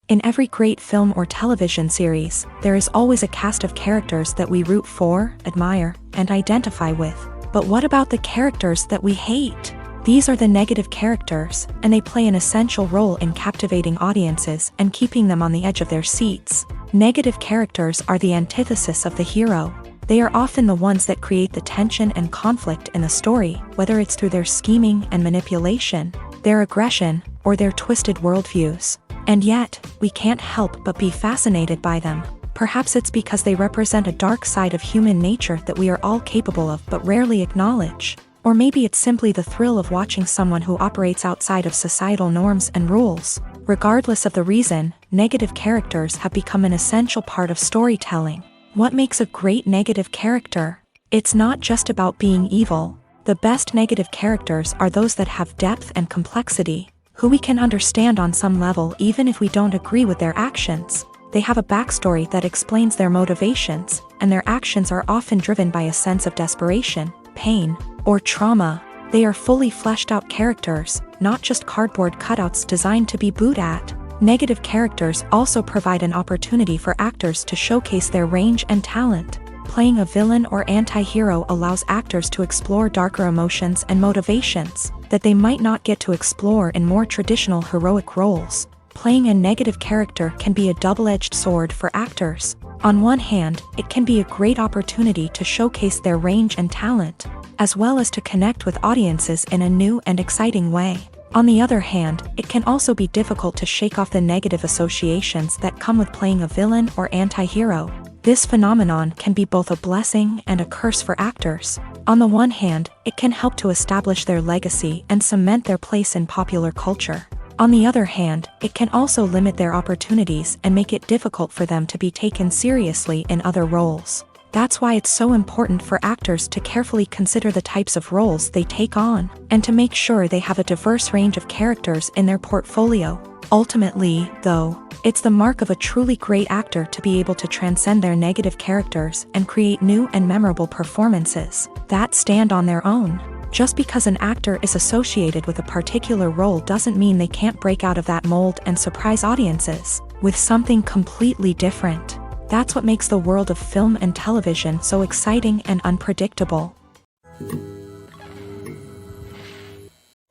In every great film or television series, there is always a cast of characters that we root for, admire, and identify with. But what about the characters that we hate? These are the negative characters, and they play an essential role in captivating audiences and keeping them on the edge of their seats. Negative characters are the antithesis of the hero. They are often the ones that create the tension and conflict in the story, whether it's through their scheming and manipulation, their aggression, or their twisted worldviews. And yet, we can't help but be fascinated by them. Perhaps it's because they represent a dark side of human nature that we are all capable of but rarely acknowledge. Or maybe it's simply the thrill of watching someone who operates outside of societal norms and rules. Regardless of the reason, negative characters have become an essential part of storytelling. What makes a great negative character? It's not just about being evil. The best negative characters are those that have depth and complexity, who we can understand on some level even if we don't agree with their actions. They have a backstory that explains their motivations, and their actions are often driven by a sense of desperation, pain, or trauma. They are fully fleshed out characters, not just cardboard cutouts designed to be booed at. Negative characters also provide an opportunity for actors to showcase their range and talent. Playing a villain or anti-hero allows actors to explore darker emotions and motivations that they might not get to explore in more traditional heroic roles. Playing a negative character can be a double-edged sword for actors. On one hand, it can be a great opportunity to showcase their range and talent, as well as to connect with audiences in a new and exciting way. On the other hand, it can also be difficult to shake off the negative associations that come with playing a villain or anti-hero. This phenomenon can be both a blessing and a curse for actors. On the one hand, it can help to establish their legacy and cement their place in popular culture. On the other hand, it can also limit their opportunities and make it difficult for them to be taken seriously in other roles. That's why it's so important for actors to carefully consider the types of roles they take on, and to make sure they have a diverse range of characters in their portfolio. Ultimately, though, it's the mark of a truly great actor to be able to transcend their negative characters and create new and memorable performances that stand on their own. Just because an actor is associated with a particular role doesn't mean they can't break out of that mold and surprise audiences with something completely different. That's what makes the world of film and television so exciting and unpredictable.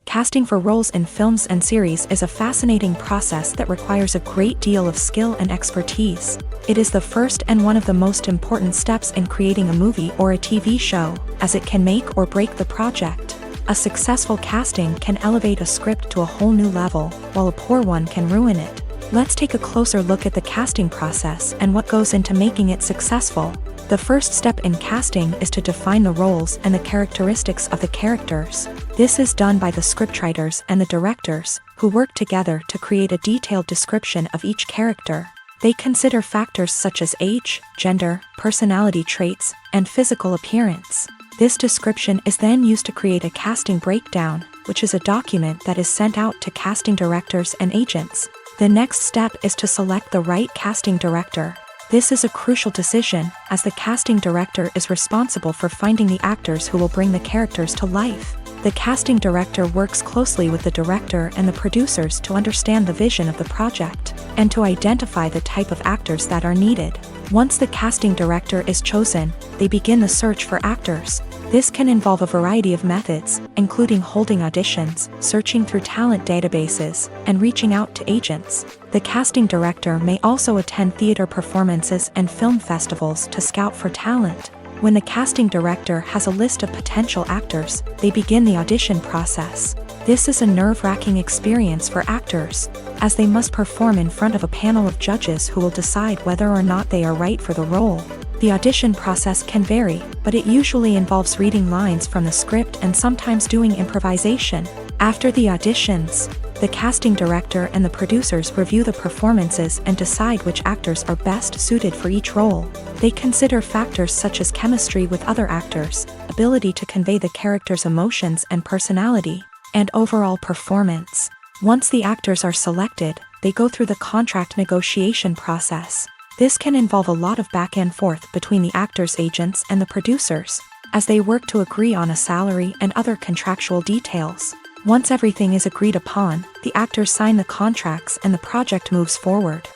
Casting for roles in films and series is a fascinating process that requires a great deal of skill and expertise. It is the first and one of the most important steps in creating a movie or a TV show, as it can make or break the project. A successful casting can elevate a script to a whole new level, while a poor one can ruin it. Let's take a closer look at the casting process and what goes into making it successful. The first step in casting is to define the roles and the characteristics of the characters. This is done by the scriptwriters and the directors, who work together to create a detailed description of each character. They consider factors such as age, gender, personality traits, and physical appearance. This description is then used to create a casting breakdown, which is a document that is sent out to casting directors and agents. The next step is to select the right casting director. This is a crucial decision, as the casting director is responsible for finding the actors who will bring the characters to life. The casting director works closely with the director and the producers to understand the vision of the project, and to identify the type of actors that are needed. Once the casting director is chosen, they begin the search for actors. This can involve a variety of methods, including holding auditions, searching through talent databases, and reaching out to agents. The casting director may also attend theater performances and film festivals to scout for talent. When the casting director has a list of potential actors, they begin the audition process. This is a nerve-wracking experience for actors, as they must perform in front of a panel of judges who will decide whether or not they are right for the role. The audition process can vary, but it usually involves reading lines from the script and sometimes doing improvisation. After the auditions, the casting director and the producers review the performances and decide which actors are best suited for each role. They consider factors such as chemistry with other actors, ability to convey the character's emotions and personality, and overall performance. Once the actors are selected, they go through the contract negotiation process. This can involve a lot of back and forth between the actors' agents and the producers, as they work to agree on a salary and other contractual details. Once everything is agreed upon, the actors sign the contracts and the project moves forward.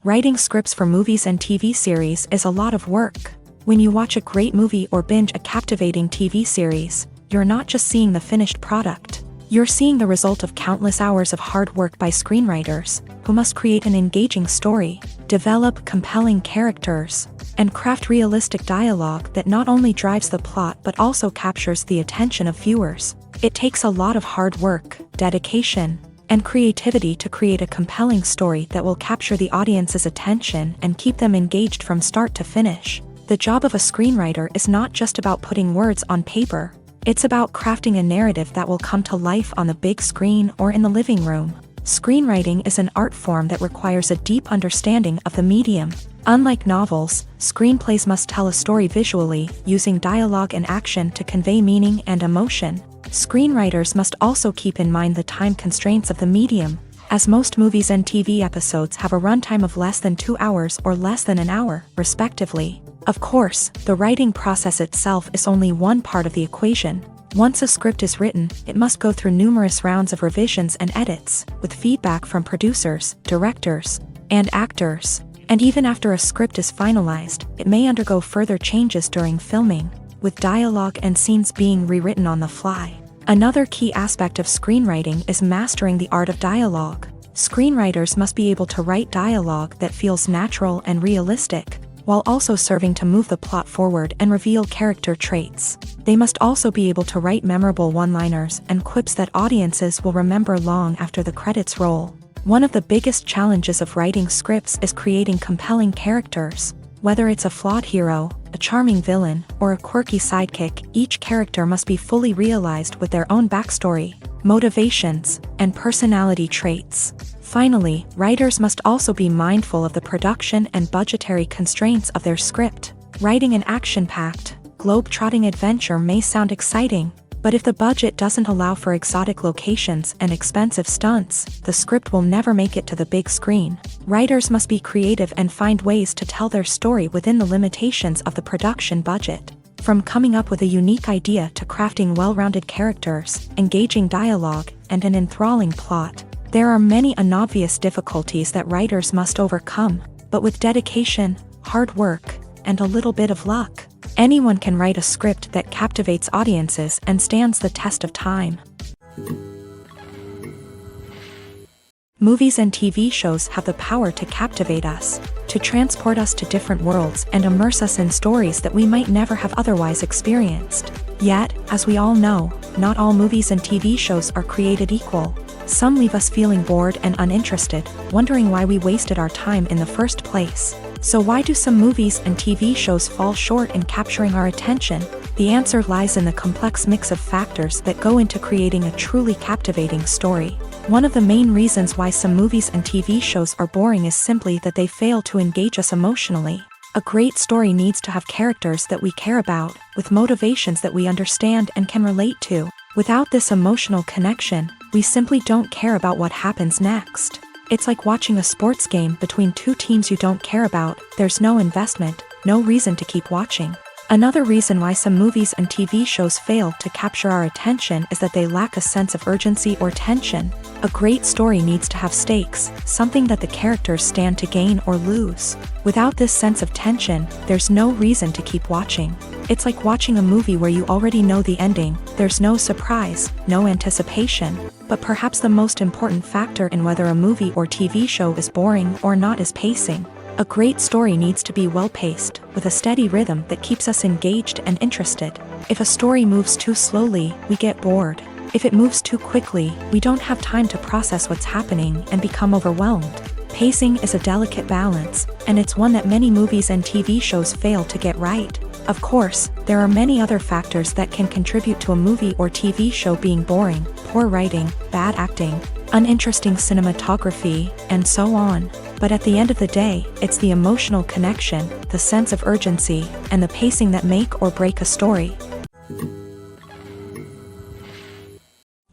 Writing scripts for movies and TV series is a lot of work. When you watch a great movie or binge a captivating TV series, you're not just seeing the finished product. You're seeing the result of countless hours of hard work by screenwriters, who must create an engaging story, develop compelling characters, and craft realistic dialogue that not only drives the plot but also captures the attention of viewers. It takes a lot of hard work, dedication, and creativity to create a compelling story that will capture the audience's attention and keep them engaged from start to finish. The job of a screenwriter is not just about putting words on paper. It's about crafting a narrative that will come to life on the big screen or in the living room. Screenwriting is an art form that requires a deep understanding of the medium. Unlike novels, screenplays must tell a story visually, using dialogue and action to convey meaning and emotion. Screenwriters must also keep in mind the time constraints of the medium, as most movies and TV episodes have a runtime of less than 2 hours or less than an hour, respectively. Of course, the writing process itself is only one part of the equation. Once a script is written, it must go through numerous rounds of revisions and edits, with feedback from producers, directors, and actors. And even after a script is finalized, it may undergo further changes during filming, with dialogue and scenes being rewritten on the fly. Another key aspect of screenwriting is mastering the art of dialogue. Screenwriters must be able to write dialogue that feels natural and realistic, while also serving to move the plot forward and reveal character traits. They must also be able to write memorable one-liners and quips that audiences will remember long after the credits roll. One of the biggest challenges of writing scripts is creating compelling characters. Whether it's a flawed hero, a charming villain, or a quirky sidekick, each character must be fully realized with their own backstory, motivations, and personality traits. Finally, writers must also be mindful of the production and budgetary constraints of their script. Writing an action-packed, globe-trotting adventure may sound exciting, but if the budget doesn't allow for exotic locations and expensive stunts, the script will never make it to the big screen. Writers must be creative and find ways to tell their story within the limitations of the production budget. From coming up with a unique idea to crafting well-rounded characters, engaging dialogue, and an enthralling plot, there are many unobvious difficulties that writers must overcome, but with dedication, hard work, and a little bit of luck, anyone can write a script that captivates audiences and stands the test of time. Movies and TV shows have the power to captivate us, to transport us to different worlds and immerse us in stories that we might never have otherwise experienced. Yet, as we all know, not all movies and TV shows are created equal. Some leave us feeling bored and uninterested, wondering why we wasted our time in the first place. So why do some movies and TV shows fall short in capturing our attention? The answer lies in the complex mix of factors that go into creating a truly captivating story. One of the main reasons why some movies and TV shows are boring is simply that they fail to engage us emotionally. A great story needs to have characters that we care about, with motivations that we understand and can relate to. Without this emotional connection, we simply don't care about what happens next. It's like watching a sports game between two teams you don't care about. There's no investment, no reason to keep watching. Another reason why some movies and TV shows fail to capture our attention is that they lack a sense of urgency or tension. A great story needs to have stakes, something that the characters stand to gain or lose. Without this sense of tension, there's no reason to keep watching. It's like watching a movie where you already know the ending. There's no surprise, no anticipation. But perhaps the most important factor in whether a movie or TV show is boring or not is pacing. A great story needs to be well-paced, with a steady rhythm that keeps us engaged and interested. If a story moves too slowly, we get bored. If it moves too quickly, we don't have time to process what's happening and become overwhelmed. Pacing is a delicate balance, and it's one that many movies and TV shows fail to get right. Of course, there are many other factors that can contribute to a movie or TV show being boring: poor writing, bad acting, uninteresting cinematography, and so on. But at the end of the day, it's the emotional connection, the sense of urgency, and the pacing that make or break a story.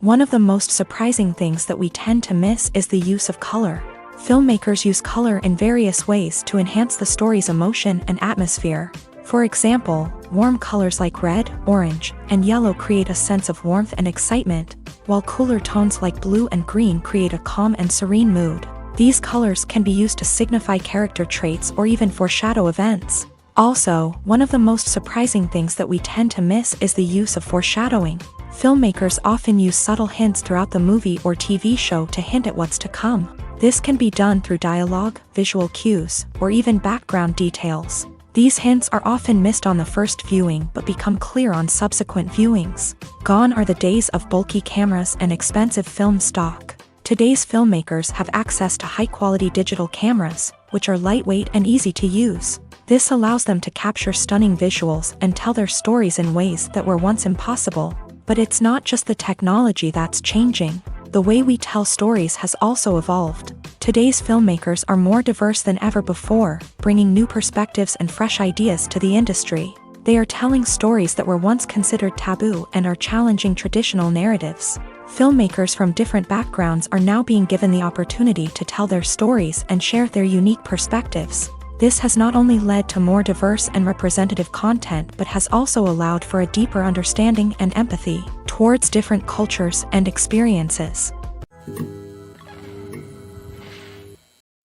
One of the most surprising things that we tend to miss is the use of color. Filmmakers use color in various ways to enhance the story's emotion and atmosphere. For example, warm colors like red, orange, and yellow create a sense of warmth and excitement, while cooler tones like blue and green create a calm and serene mood. These colors can be used to signify character traits or even foreshadow events. Also, one of the most surprising things that we tend to miss is the use of foreshadowing. Filmmakers often use subtle hints throughout the movie or TV show to hint at what's to come. This can be done through dialogue, visual cues, or even background details. These hints are often missed on the first viewing but become clear on subsequent viewings. Gone are the days of bulky cameras and expensive film stock. Today's filmmakers have access to high-quality digital cameras, which are lightweight and easy to use. This allows them to capture stunning visuals and tell their stories in ways that were once impossible. But it's not just the technology that's changing. The way we tell stories has also evolved. Today's filmmakers are more diverse than ever before, bringing new perspectives and fresh ideas to the industry. They are telling stories that were once considered taboo and are challenging traditional narratives. Filmmakers from different backgrounds are now being given the opportunity to tell their stories and share their unique perspectives. This has not only led to more diverse and representative content but has also allowed for a deeper understanding and empathy towards different cultures and experiences.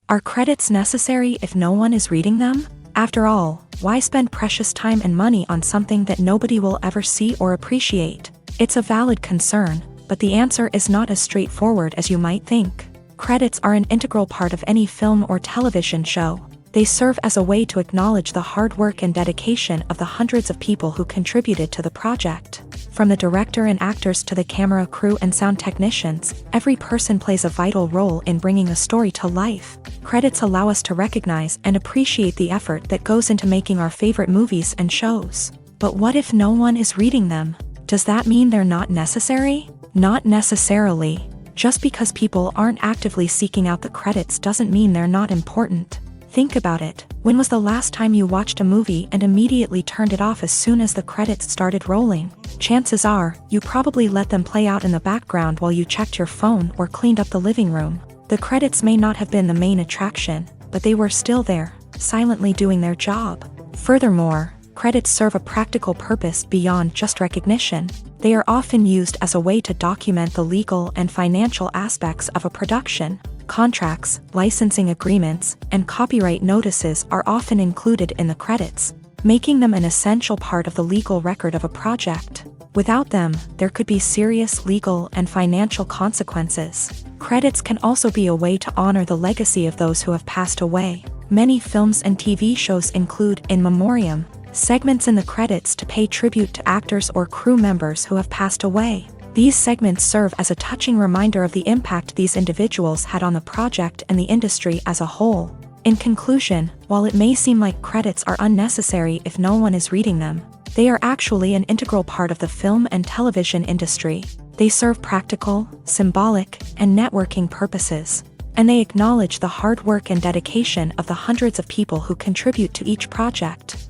Are credits necessary if no one is reading them? After all, why spend precious time and money on something that nobody will ever see or appreciate? It's a valid concern, but the answer is not as straightforward as you might think. Credits are an integral part of any film or television show. They serve as a way to acknowledge the hard work and dedication of the hundreds of people who contributed to the project. From the director and actors to the camera crew and sound technicians, every person plays a vital role in bringing a story to life. Credits allow us to recognize and appreciate the effort that goes into making our favorite movies and shows. But what if no one is reading them? Does that mean they're not necessary? Not necessarily. Just because people aren't actively seeking out the credits doesn't mean they're not important. Think about it. When was the last time you watched a movie and immediately turned it off as soon as the credits started rolling? Chances are, you probably let them play out in the background while you checked your phone or cleaned up the living room. The credits may not have been the main attraction, but they were still there, silently doing their job. Furthermore, credits serve a practical purpose beyond just recognition. They are often used as a way to document the legal and financial aspects of a production. Contracts, licensing agreements, and copyright notices are often included in the credits, making them an essential part of the legal record of a project. Without them, there could be serious legal and financial consequences. Credits can also be a way to honor the legacy of those who have passed away. Many films and TV shows include in memoriam segments in the credits to pay tribute to actors or crew members who have passed away. These segments serve as a touching reminder of the impact these individuals had on the project and the industry as a whole. In conclusion, while it may seem like credits are unnecessary if no one is reading them, they are actually an integral part of the film and television industry. They serve practical, symbolic, and networking purposes, and they acknowledge the hard work and dedication of the hundreds of people who contribute to each project.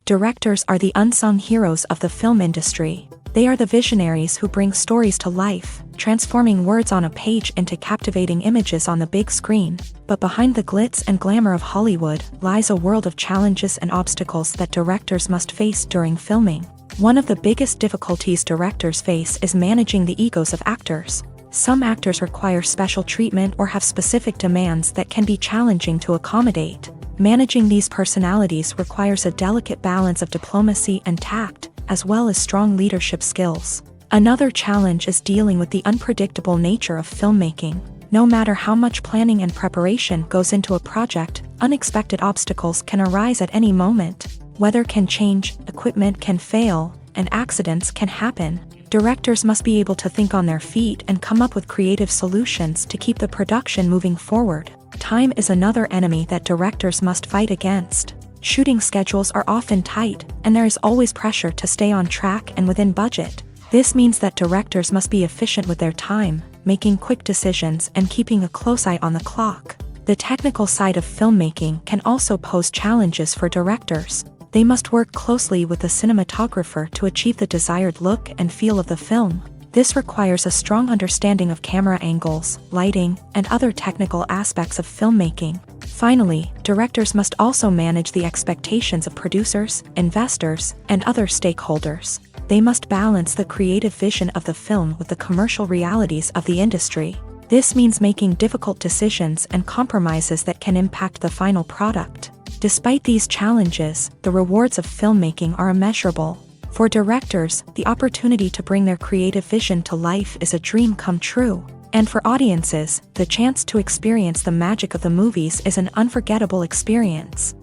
Directors are the unsung heroes of the film industry. They are the visionaries who bring stories to life, transforming words on a page into captivating images on the big screen. But behind the glitz and glamour of Hollywood lies a world of challenges and obstacles that directors must face during filming. One of the biggest difficulties directors face is managing the egos of actors. Some actors require special treatment or have specific demands that can be challenging to accommodate. Managing these personalities requires a delicate balance of diplomacy and tact, as well as strong leadership skills. Another challenge is dealing with the unpredictable nature of filmmaking. No matter how much planning and preparation goes into a project, unexpected obstacles can arise at any moment. Weather can change, equipment can fail, and accidents can happen. Directors must be able to think on their feet and come up with creative solutions to keep the production moving forward. Time is another enemy that directors must fight against. Shooting schedules are often tight, and there is always pressure to stay on track and within budget. This means that directors must be efficient with their time, making quick decisions and keeping a close eye on the clock. The technical side of filmmaking can also pose challenges for directors. They must work closely with the cinematographer to achieve the desired look and feel of the film. This requires a strong understanding of camera angles, lighting, and other technical aspects of filmmaking. Finally, directors must also manage the expectations of producers, investors, and other stakeholders. They must balance the creative vision of the film with the commercial realities of the industry. This means making difficult decisions and compromises that can impact the final product. Despite these challenges, the rewards of filmmaking are immeasurable. For directors, the opportunity to bring their creative vision to life is a dream come true. And for audiences, the chance to experience the magic of the movies is an unforgettable experience.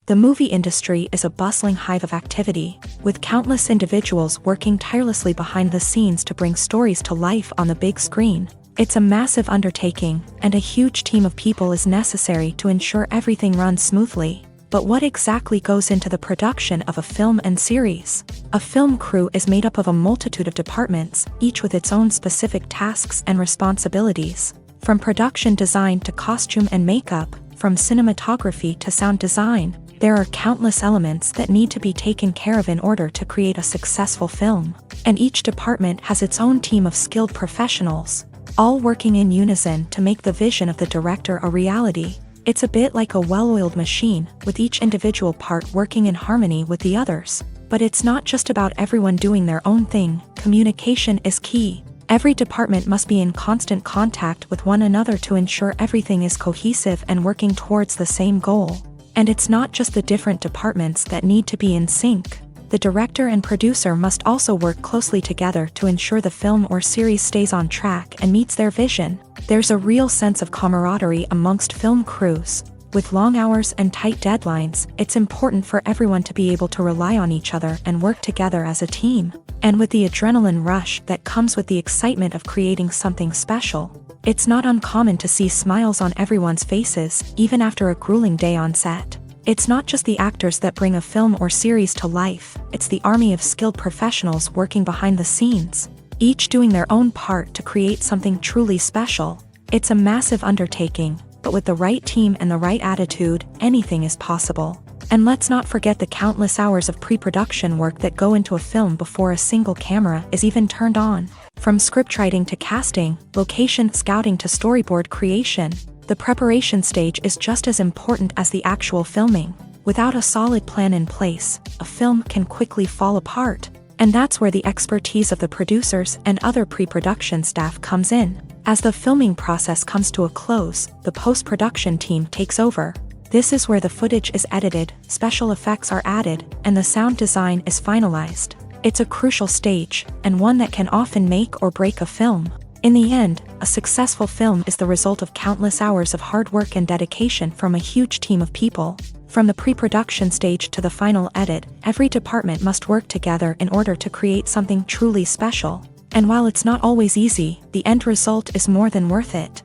The movie industry is a bustling hive of activity, with countless individuals working tirelessly behind the scenes to bring stories to life on the big screen. It's a massive undertaking, and a huge team of people is necessary to ensure everything runs smoothly. But what exactly goes into the production of a film and series? A film crew is made up of a multitude of departments, each with its own specific tasks and responsibilities. From production design to costume and makeup, from cinematography to sound design, there are countless elements that need to be taken care of in order to create a successful film. And each department has its own team of skilled professionals, all working in unison to make the vision of the director a reality. It's a bit like a well-oiled machine, with each individual part working in harmony with the others. But it's not just about everyone doing their own thing. Communication is key. Every department must be in constant contact with one another to ensure everything is cohesive and working towards the same goal. And it's not just the different departments that need to be in sync. The director and producer must also work closely together to ensure the film or series stays on track and meets their vision. There's a real sense of camaraderie amongst film crews. With long hours and tight deadlines, it's important for everyone to be able to rely on each other and work together as a team. And with the adrenaline rush that comes with the excitement of creating something special, it's not uncommon to see smiles on everyone's faces, even after a grueling day on set. It's not just the actors that bring a film or series to life, it's the army of skilled professionals working behind the scenes, each doing their own part to create something truly special. It's a massive undertaking, but with the right team and the right attitude, anything is possible. And let's not forget the countless hours of pre-production work that go into a film before a single camera is even turned on. From scriptwriting to casting, location scouting to storyboard creation, the preparation stage is just as important as the actual filming. Without a solid plan in place, a film can quickly fall apart. And that's where the expertise of the producers and other pre-production staff comes in. As the filming process comes to a close, the post-production team takes over. This is where the footage is edited, special effects are added, and the sound design is finalized. It's a crucial stage, and one that can often make or break a film. In the end, a successful film is the result of countless hours of hard work and dedication from a huge team of people. From the pre-production stage to the final edit, every department must work together in order to create something truly special. And while it's not always easy, the end result is more than worth it.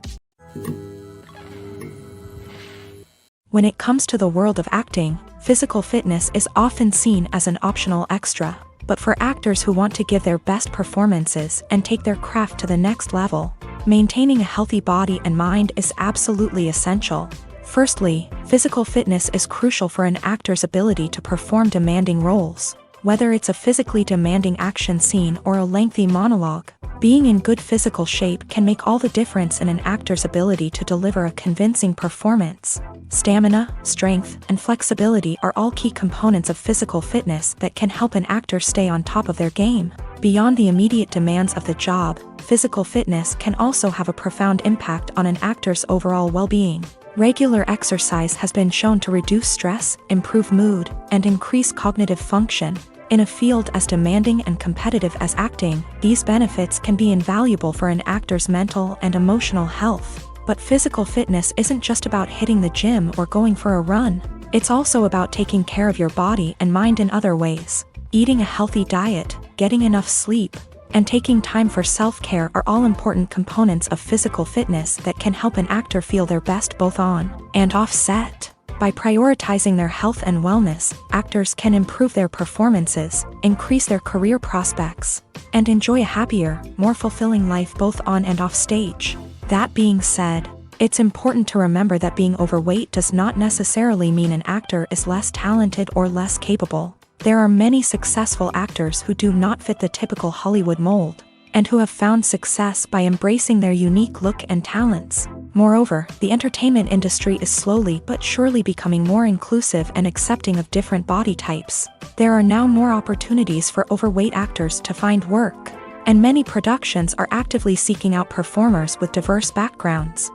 When it comes to the world of acting, physical fitness is often seen as an optional extra. But for actors who want to give their best performances and take their craft to the next level, maintaining a healthy body and mind is absolutely essential. Firstly, physical fitness is crucial for an actor's ability to perform demanding roles. Whether it's a physically demanding action scene or a lengthy monologue, being in good physical shape can make all the difference in an actor's ability to deliver a convincing performance. Stamina, strength, and flexibility are all key components of physical fitness that can help an actor stay on top of their game. Beyond the immediate demands of the job, physical fitness can also have a profound impact on an actor's overall well-being. Regular exercise has been shown to reduce stress, improve mood, and increase cognitive function. In a field as demanding and competitive as acting, these benefits can be invaluable for an actor's mental and emotional health. But physical fitness isn't just about hitting the gym or going for a run. It's also about taking care of your body and mind in other ways. Eating a healthy diet, getting enough sleep, and taking time for self-care are all important components of physical fitness that can help an actor feel their best both on and off set. By prioritizing their health and wellness, actors can improve their performances, increase their career prospects, and enjoy a happier, more fulfilling life both on and off stage. That being said, it's important to remember that being overweight does not necessarily mean an actor is less talented or less capable. There are many successful actors who do not fit the typical Hollywood mold, and who have found success by embracing their unique look and talents. Moreover, the entertainment industry is slowly but surely becoming more inclusive and accepting of different body types. There are now more opportunities for overweight actors to find work, and many productions are actively seeking out performers with diverse backgrounds.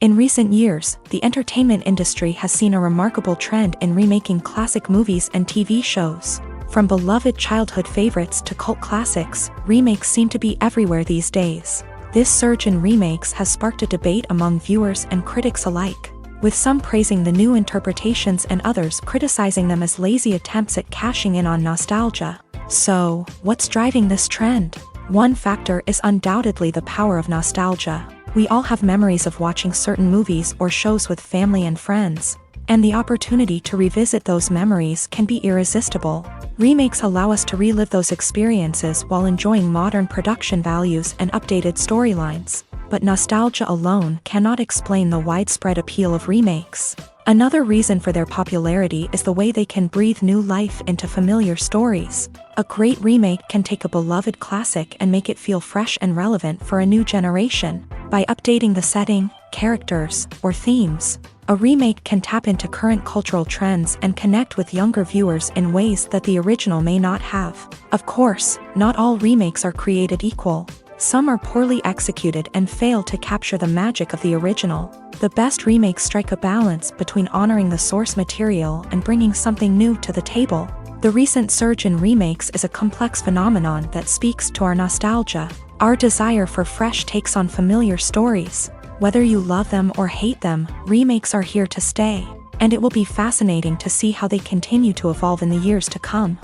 In recent years, the entertainment industry has seen a remarkable trend in remaking classic movies and TV shows. From beloved childhood favorites to cult classics, remakes seem to be everywhere these days. This surge in remakes has sparked a debate among viewers and critics alike, with some praising the new interpretations and others criticizing them as lazy attempts at cashing in on nostalgia. So, what's driving this trend? One factor is undoubtedly the power of nostalgia. We all have memories of watching certain movies or shows with family and friends, and the opportunity to revisit those memories can be irresistible. Remakes allow us to relive those experiences while enjoying modern production values and updated storylines. But nostalgia alone cannot explain the widespread appeal of remakes. Another reason for their popularity is the way they can breathe new life into familiar stories. A great remake can take a beloved classic and make it feel fresh and relevant for a new generation. By updating the setting, characters, or themes, a remake can tap into current cultural trends and connect with younger viewers in ways that the original may not have. Of course, not all remakes are created equal. Some are poorly executed and fail to capture the magic of the original. The best remakes strike a balance between honoring the source material and bringing something new to the table. The recent surge in remakes is a complex phenomenon that speaks to our nostalgia, our desire for fresh takes on familiar stories. Whether you love them or hate them, remakes are here to stay, and it will be fascinating to see how they continue to evolve in the years to come.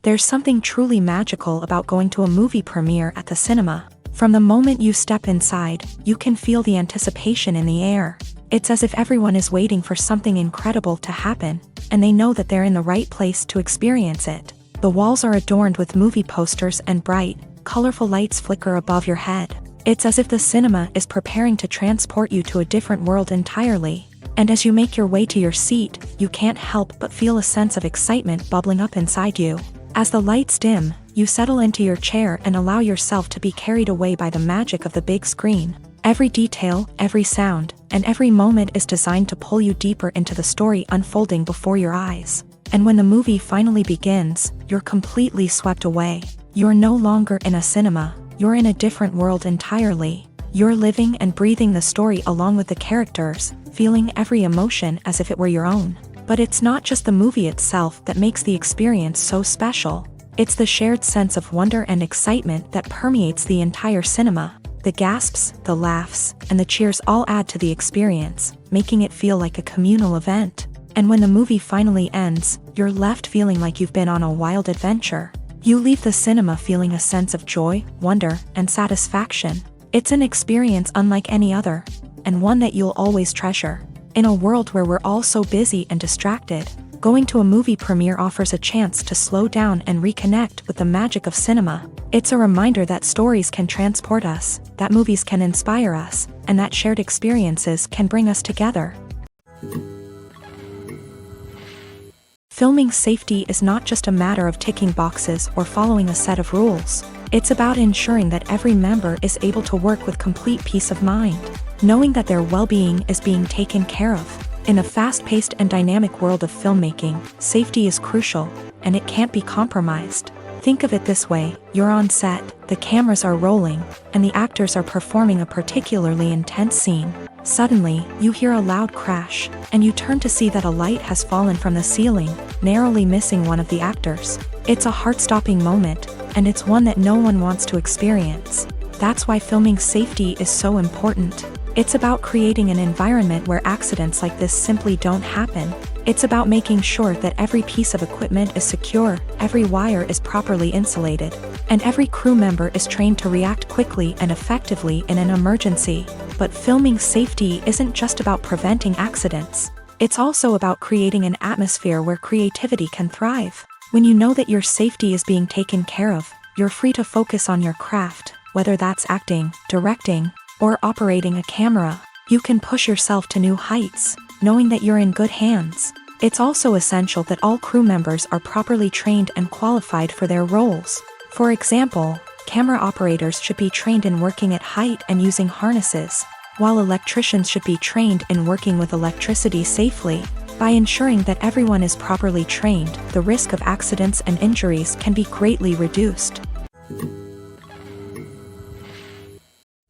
There's something truly magical about going to a movie premiere at the cinema. From the moment you step inside, you can feel the anticipation in the air. It's as if everyone is waiting for something incredible to happen, and they know that they're in the right place to experience it. The walls are adorned with movie posters and bright, colorful lights flicker above your head. It's as if the cinema is preparing to transport you to a different world entirely. And as you make your way to your seat, you can't help but feel a sense of excitement bubbling up inside you. As the lights dim, you settle into your chair and allow yourself to be carried away by the magic of the big screen. Every detail, every sound, and every moment is designed to pull you deeper into the story unfolding before your eyes. And when the movie finally begins, you're completely swept away. You're no longer in a cinema, you're in a different world entirely. You're living and breathing the story along with the characters, feeling every emotion as if it were your own. But it's not just the movie itself that makes the experience so special. It's the shared sense of wonder and excitement that permeates the entire cinema. The gasps, the laughs, and the cheers all add to the experience, making it feel like a communal event. And when the movie finally ends, you're left feeling like you've been on a wild adventure. You leave the cinema feeling a sense of joy, wonder, and satisfaction. It's an experience unlike any other, and one that you'll always treasure. In a world where we're all so busy and distracted, going to a movie premiere offers a chance to slow down and reconnect with the magic of cinema. It's a reminder that stories can transport us, that movies can inspire us, and that shared experiences can bring us together. Filming safety is not just a matter of ticking boxes or following a set of rules. It's about ensuring that every member is able to work with complete peace of mind, knowing that their well-being is being taken care of. In a fast-paced and dynamic world of filmmaking, safety is crucial, and it can't be compromised. Think of it this way: you're on set, the cameras are rolling, and the actors are performing a particularly intense scene. Suddenly, you hear a loud crash, and you turn to see that a light has fallen from the ceiling, narrowly missing one of the actors. It's a heart-stopping moment, and it's one that no one wants to experience. That's why filming safety is so important. It's about creating an environment where accidents like this simply don't happen. It's about making sure that every piece of equipment is secure, every wire is properly insulated, and every crew member is trained to react quickly and effectively in an emergency. But filming safety isn't just about preventing accidents. It's also about creating an atmosphere where creativity can thrive. When you know that your safety is being taken care of, you're free to focus on your craft, whether that's acting, directing, or operating a camera. You can push yourself to new heights, knowing that you're in good hands. It's also essential that all crew members are properly trained and qualified for their roles. For example, camera operators should be trained in working at height and using harnesses, while electricians should be trained in working with electricity safely. By ensuring that everyone is properly trained, the risk of accidents and injuries can be greatly reduced.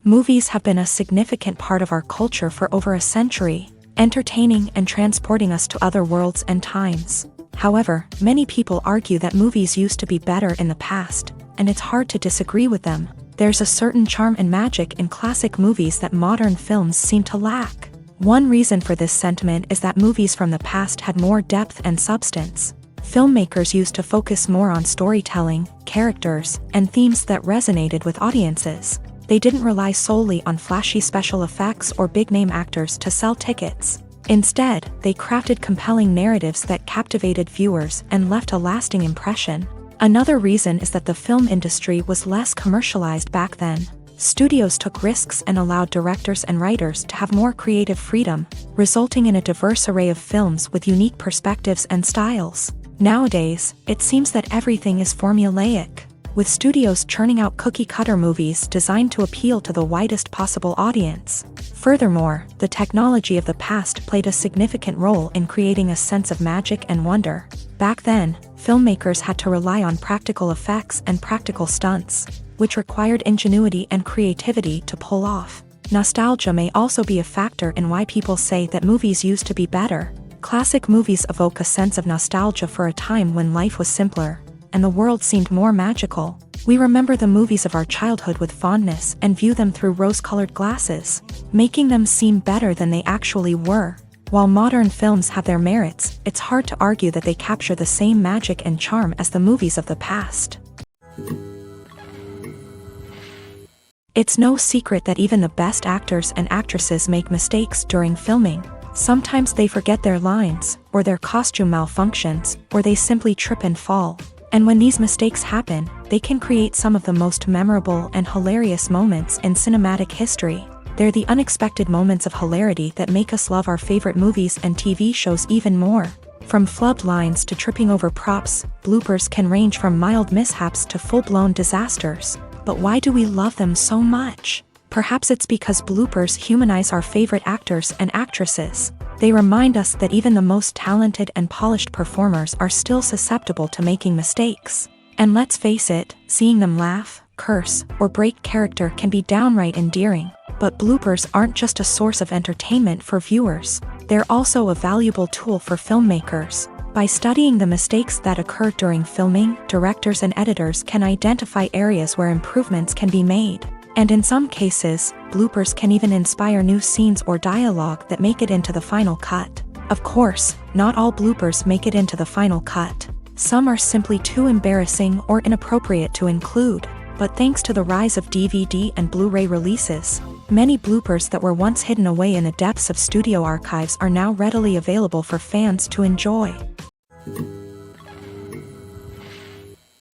Movies have been a significant part of our culture for over a century, entertaining and transporting us to other worlds and times. However, many people argue that movies used to be better in the past, and it's hard to disagree with them. There's a certain charm and magic in classic movies that modern films seem to lack. One reason for this sentiment is that movies from the past had more depth and substance. Filmmakers used to focus more on storytelling, characters, and themes that resonated with audiences. They didn't rely solely on flashy special effects or big-name actors to sell tickets. Instead, they crafted compelling narratives that captivated viewers and left a lasting impression. Another reason is that the film industry was less commercialized back then. Studios took risks and allowed directors and writers to have more creative freedom, resulting in a diverse array of films with unique perspectives and styles. Nowadays, it seems that everything is formulaic, with studios churning out cookie-cutter movies designed to appeal to the widest possible audience. Furthermore, the technology of the past played a significant role in creating a sense of magic and wonder. Back then, filmmakers had to rely on practical effects and practical stunts, which required ingenuity and creativity to pull off. Nostalgia may also be a factor in why people say that movies used to be better. Classic movies evoke a sense of nostalgia for a time when life was simpler, and the world seemed more magical. We remember the movies of our childhood with fondness and view them through rose-colored glasses, making them seem better than they actually were. While modern films have their merits, it's hard to argue that they capture the same magic and charm as the movies of the past. It's no secret that even the best actors and actresses make mistakes during filming. Sometimes they forget their lines, or their costume malfunctions, or they simply trip and fall. And when these mistakes happen, they can create some of the most memorable and hilarious moments in cinematic history. They're the unexpected moments of hilarity that make us love our favorite movies and TV shows even more. From flubbed lines to tripping over props, bloopers can range from mild mishaps to full-blown disasters. But why do we love them so much? Perhaps it's because bloopers humanize our favorite actors and actresses. They remind us that even the most talented and polished performers are still susceptible to making mistakes. And let's face it, seeing them laugh, curse, or break character can be downright endearing. But bloopers aren't just a source of entertainment for viewers. They're also a valuable tool for filmmakers. By studying the mistakes that occur during filming, directors and editors can identify areas where improvements can be made. And in some cases, bloopers can even inspire new scenes or dialogue that make it into the final cut. Of course, not all bloopers make it into the final cut. Some are simply too embarrassing or inappropriate to include. But thanks to the rise of DVD and Blu-ray releases, many bloopers that were once hidden away in the depths of studio archives are now readily available for fans to enjoy.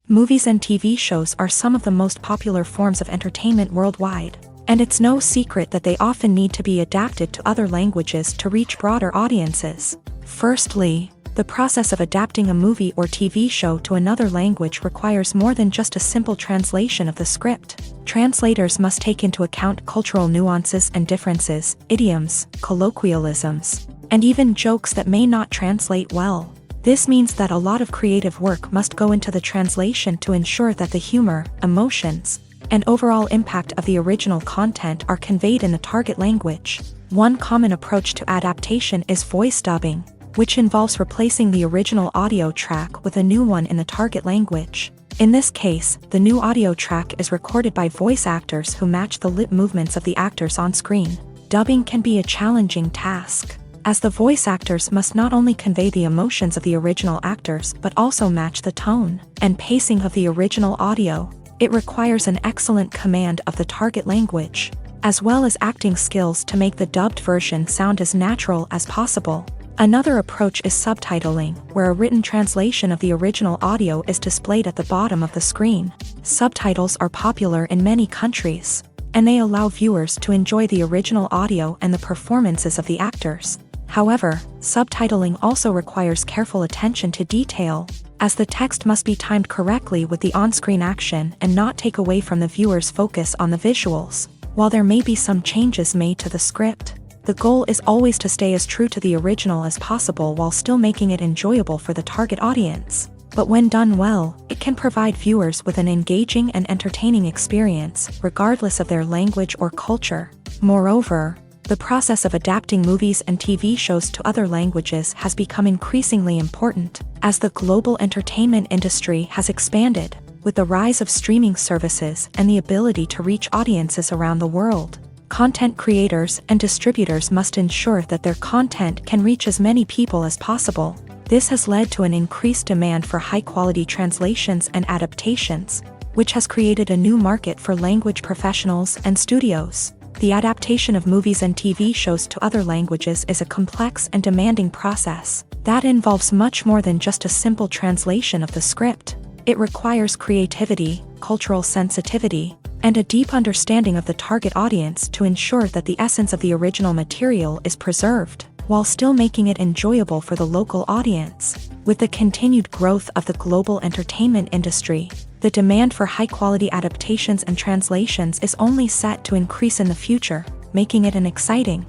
Movies and TV shows are some of the most popular forms of entertainment worldwide, and it's no secret that they often need to be adapted to other languages to reach broader audiences. Firstly, the process of adapting a movie or TV show to another language requires more than just a simple translation of the script. Translators must take into account cultural nuances and differences, idioms, colloquialisms, and even jokes that may not translate well. This means that a lot of creative work must go into the translation to ensure that the humor, emotions, and overall impact of the original content are conveyed in the target language. One common approach to adaptation is voice dubbing, which involves replacing the original audio track with a new one in the target language. In this case, the new audio track is recorded by voice actors who match the lip movements of the actors on screen. Dubbing can be a challenging task, as the voice actors must not only convey the emotions of the original actors but also match the tone and pacing of the original audio. It requires an excellent command of the target language, as well as acting skills to make the dubbed version sound as natural as possible. Another approach is subtitling, where a written translation of the original audio is displayed at the bottom of the screen. Subtitles are popular in many countries, and they allow viewers to enjoy the original audio and the performances of the actors. However, subtitling also requires careful attention to detail, as the text must be timed correctly with the on-screen action and not take away from the viewer's focus on the visuals. While there may be some changes made to the script, the goal is always to stay as true to the original as possible while still making it enjoyable for the target audience. But when done well, it can provide viewers with an engaging and entertaining experience, regardless of their language or culture. Moreover, the process of adapting movies and TV shows to other languages has become increasingly important, as the global entertainment industry has expanded, with the rise of streaming services and the ability to reach audiences around the world. Content creators and distributors must ensure that their content can reach as many people as possible. This has led to an increased demand for high-quality translations and adaptations, which has created a new market for language professionals and studios. The adaptation of movies and TV shows to other languages is a complex and demanding process that involves much more than just a simple translation of the script. It requires creativity, cultural sensitivity, and a deep understanding of the target audience to ensure that the essence of the original material is preserved, while still making it enjoyable for the local audience. With the continued growth of the global entertainment industry, the demand for high-quality adaptations and translations is only set to increase in the future, making it an exciting.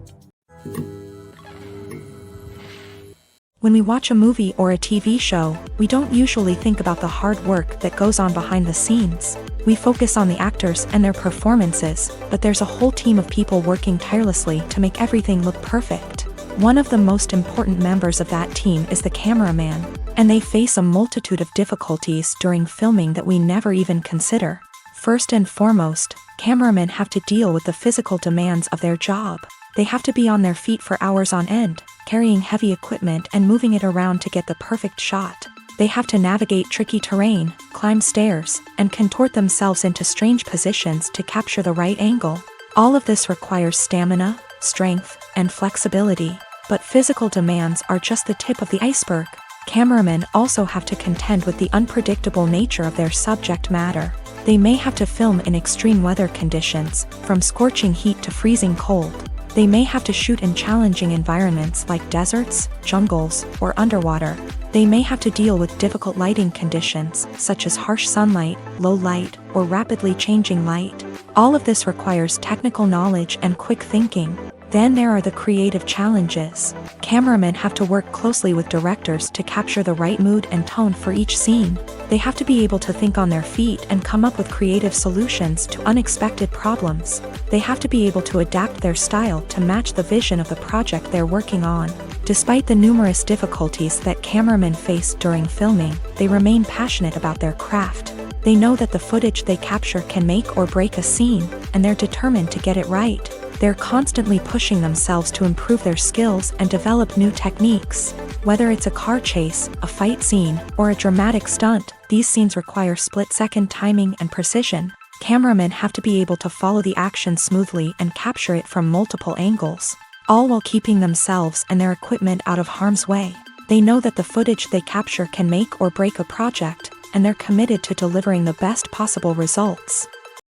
When we watch a movie or a TV show, we don't usually think about the hard work that goes on behind the scenes. We focus on the actors and their performances, but there's a whole team of people working tirelessly to make everything look perfect. One of the most important members of that team is the cameraman, and they face a multitude of difficulties during filming that we never even consider. First and foremost, cameramen have to deal with the physical demands of their job. They have to be on their feet for hours on end, carrying heavy equipment and moving it around to get the perfect shot. They have to navigate tricky terrain, climb stairs, and contort themselves into strange positions to capture the right angle. All of this requires stamina, strength, and flexibility. But physical demands are just the tip of the iceberg. Cameramen also have to contend with the unpredictable nature of their subject matter. They may have to film in extreme weather conditions, from scorching heat to freezing cold. They may have to shoot in challenging environments like deserts, jungles, or underwater. They may have to deal with difficult lighting conditions, such as harsh sunlight, low light, or rapidly changing light. All of this requires technical knowledge and quick thinking. Then there are the creative challenges. Cameramen have to work closely with directors to capture the right mood and tone for each scene. They have to be able to think on their feet and come up with creative solutions to unexpected problems. They have to be able to adapt their style to match the vision of the project they're working on. Despite the numerous difficulties that cameramen face during filming, they remain passionate about their craft. They know that the footage they capture can make or break a scene, and they're determined to get it right. They're constantly pushing themselves to improve their skills and develop new techniques. Whether it's a car chase, a fight scene, or a dramatic stunt, these scenes require split-second timing and precision. Cameramen have to be able to follow the action smoothly and capture it from multiple angles, all while keeping themselves and their equipment out of harm's way. They know that the footage they capture can make or break a project, and they're committed to delivering the best possible results.